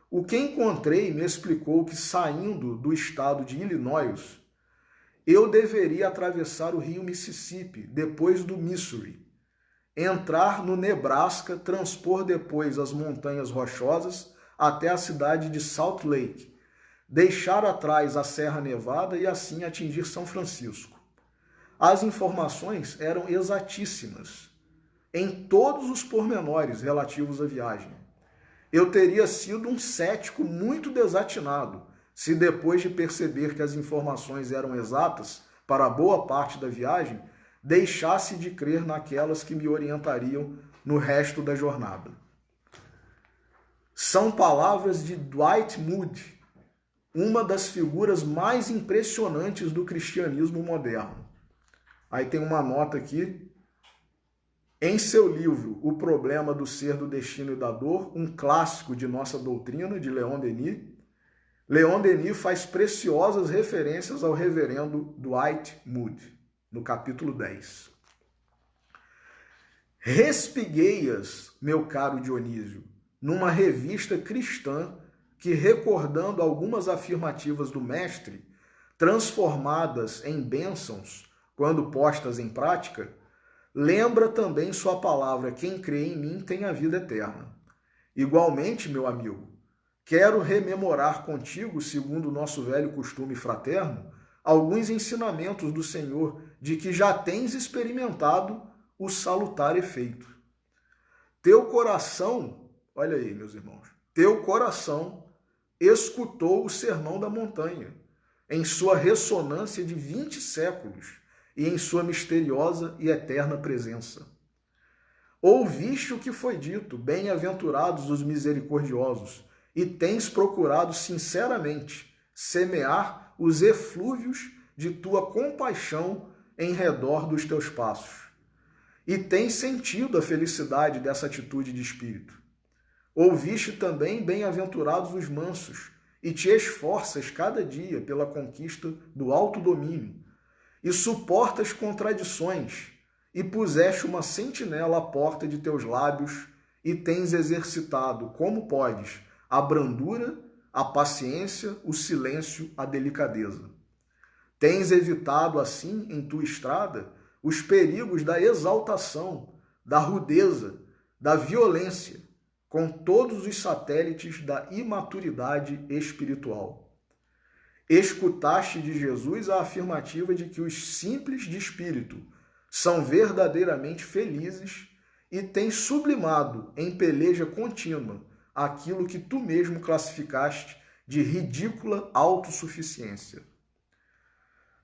Speaker 1: O que encontrei me explicou que, saindo do estado de Illinois, eu deveria atravessar o rio Mississippi, depois do Missouri, entrar no Nebraska, transpor depois as montanhas rochosas até a cidade de Salt Lake, deixar atrás a Serra Nevada e assim atingir São Francisco. As informações eram exatíssimas, em todos os pormenores relativos à viagem. Eu teria sido um cético muito desatinado se, depois de perceber que as informações eram exatas para boa parte da viagem, deixasse de crer naquelas que me orientariam no resto da jornada. São palavras de Dwight Moody, uma das figuras mais impressionantes do cristianismo moderno. Aí tem uma nota aqui. Em seu livro O Problema do Ser, do Destino e da Dor, um clássico de nossa doutrina, de Leon Denis faz preciosas referências ao reverendo Dwight Moody, no capítulo 10. Respiguei-as, meu caro Dionísio, numa revista cristã que, recordando algumas afirmativas do mestre, transformadas em bênçãos quando postas em prática, lembra também sua palavra: quem crê em mim tem a vida eterna. Igualmente, meu amigo, quero rememorar contigo, segundo o nosso velho costume fraterno, alguns ensinamentos do Senhor de que já tens experimentado o salutar efeito. Teu coração, olha aí, meus irmãos, teu coração escutou o sermão da montanha, em sua ressonância de 20 séculos e em sua misteriosa e eterna presença. Ouviste o que foi dito, bem-aventurados os misericordiosos, e tens procurado sinceramente semear os eflúvios de tua compaixão em redor dos teus passos. E tens sentido a felicidade dessa atitude de espírito. Ouviste também, bem-aventurados os mansos, e te esforças cada dia pela conquista do autodomínio, e suportas contradições, e puseste uma sentinela à porta de teus lábios, e tens exercitado, como podes, a brandura, a paciência, o silêncio, a delicadeza. Tens evitado, assim, em tua estrada, os perigos da exaltação, da rudeza, da violência, com todos os satélites da imaturidade espiritual. Escutaste de Jesus a afirmativa de que os simples de espírito são verdadeiramente felizes e tens sublimado em peleja contínua aquilo que tu mesmo classificaste de ridícula autossuficiência.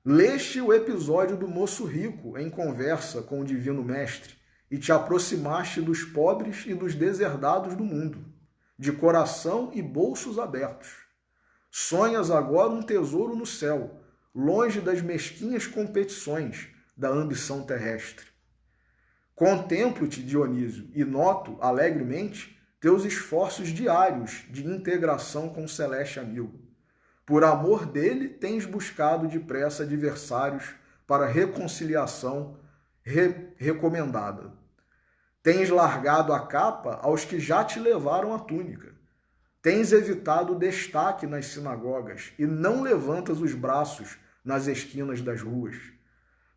Speaker 1: Leste o episódio do moço rico em conversa com o Divino Mestre e te aproximaste dos pobres e dos deserdados do mundo, de coração e bolsos abertos. Sonhas agora um tesouro no céu, longe das mesquinhas competições da ambição terrestre. Contemplo-te, Dionísio, e noto, alegremente, teus esforços diários de integração com o celeste amigo. Por amor dele, tens buscado depressa adversários para reconciliação recomendada. Tens largado a capa aos que já te levaram a túnica. Tens evitado o destaque nas sinagogas e não levantas os braços nas esquinas das ruas.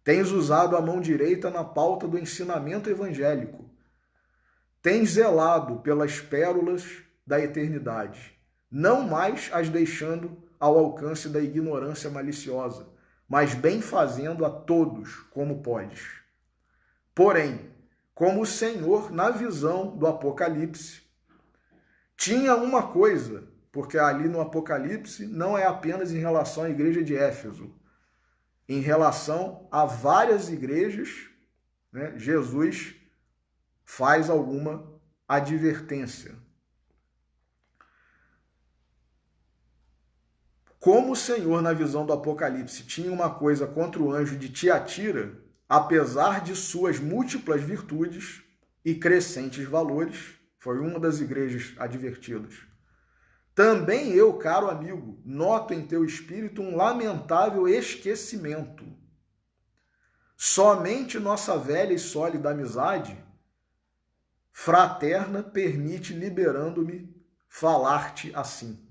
Speaker 1: Tens usado a mão direita na pauta do ensinamento evangélico. Tens zelado pelas pérolas da eternidade, não mais as deixando ao alcance da ignorância maliciosa, mas bem fazendo a todos como podes. Porém, como o Senhor, na visão do Apocalipse, tinha uma coisa, porque ali no Apocalipse não é apenas em relação à igreja de Éfeso. em relação a várias igrejas, né, Jesus faz alguma advertência. Como o Senhor, na visão do Apocalipse, tinha uma coisa contra o anjo de Tiatira, apesar de suas múltiplas virtudes e crescentes valores, foi uma das igrejas advertidas. Também eu, caro amigo, noto em teu espírito um lamentável esquecimento. Somente nossa velha e sólida amizade fraterna permite, liberando-me, falar-te assim.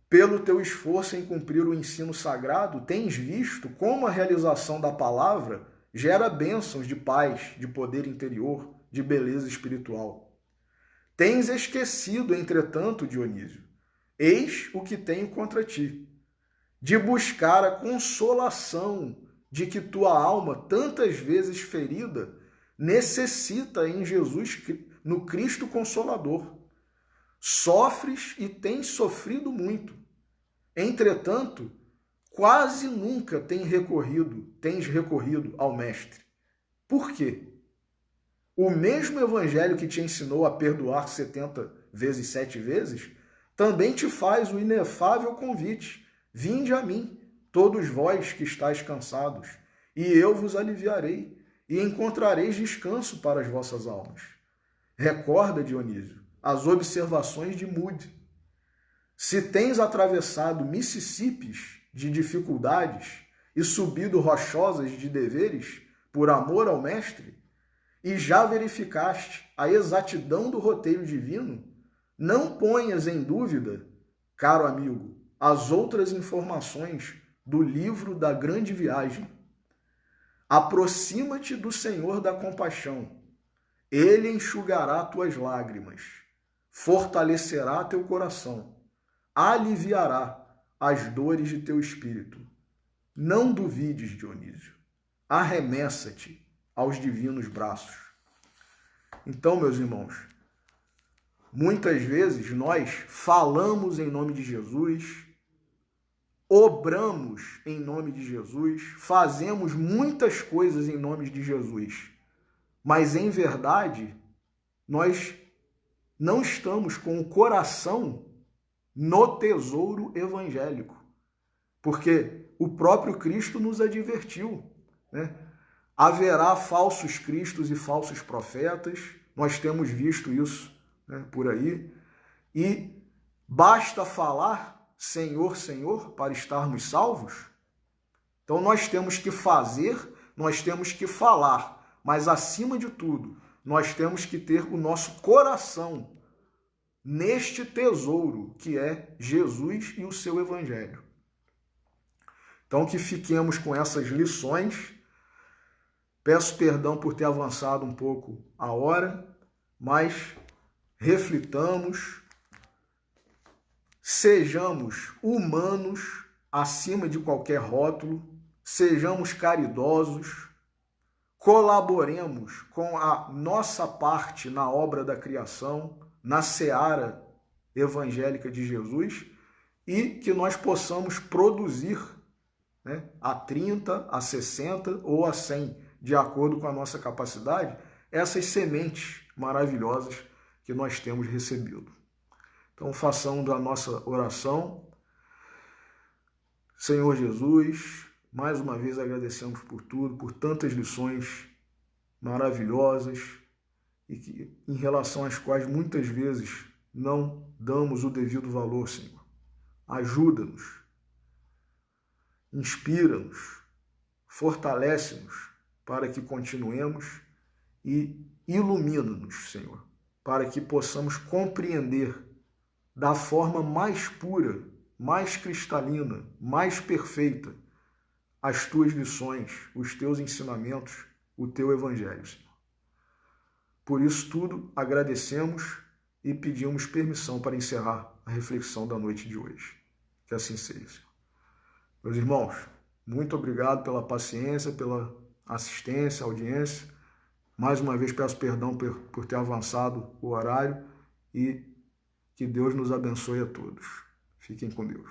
Speaker 1: Pelo teu esforço em cumprir o ensino sagrado, tens visto como a realização da palavra gera bênçãos de paz, de poder interior, de beleza espiritual. Tens esquecido, entretanto, Dionísio, eis o que tenho contra ti, de buscar a consolação de que tua alma, tantas vezes ferida, necessita em Jesus, no Cristo Consolador. Sofres e tens sofrido muito. Entretanto, quase nunca tens recorrido ao Mestre. Por quê? O mesmo evangelho que te ensinou a perdoar 70 vezes 7 vezes, também te faz o inefável convite: vinde a mim, todos vós que estáis cansados, e eu vos aliviarei, e encontrareis descanso para as vossas almas. Recorda, Dionísio, as observações de Moody. Se tens atravessado Mississippis de dificuldades e subido rochosas de deveres por amor ao Mestre, e já verificaste a exatidão do roteiro divino, não ponhas em dúvida, caro amigo, as outras informações do livro da Grande Viagem. Aproxima-te do Senhor da compaixão. Ele enxugará tuas lágrimas, fortalecerá teu coração, aliviará as dores de teu espírito. Não duvides, Dionísio. Arremessa-te aos divinos braços. Então, meus irmãos, muitas vezes nós falamos em nome de Jesus, obramos em nome de Jesus, fazemos muitas coisas em nome de Jesus, mas em verdade nós não estamos com o coração no tesouro evangélico, porque o próprio Cristo nos advertiu, né? Haverá falsos cristos e falsos profetas, nós temos visto isso, né, por aí, e basta falar Senhor, Senhor para estarmos salvos? Então nós temos que fazer, nós temos que falar, mas acima de tudo, nós temos que ter o nosso coração neste tesouro que é Jesus e o seu Evangelho. Então que fiquemos com essas lições. Peço perdão por ter avançado um pouco a hora, mas reflitamos, sejamos humanos acima de qualquer rótulo, sejamos caridosos, colaboremos com a nossa parte na obra da criação, na seara evangélica de Jesus, e que nós possamos produzir, né, a 30, a 60 ou a 100, de acordo com a nossa capacidade, essas sementes maravilhosas que nós temos recebido. Então, façamos a nossa oração. Senhor Jesus, mais uma vez agradecemos por tudo, por tantas lições maravilhosas e que, em relação às quais muitas vezes não damos o devido valor, Senhor. Ajuda-nos, inspira-nos, fortalece-nos para que continuemos e ilumina-nos, Senhor, para que possamos compreender da forma mais pura, mais cristalina, mais perfeita as tuas lições, os teus ensinamentos, o teu evangelho, Senhor. Por isso tudo agradecemos e pedimos permissão para encerrar a reflexão da noite de hoje. Que assim seja, Senhor. Meus irmãos, muito obrigado pela paciência, pela assistência, audiência. Mais uma vez peço perdão por ter avançado o horário e que Deus nos abençoe a todos. Fiquem com Deus.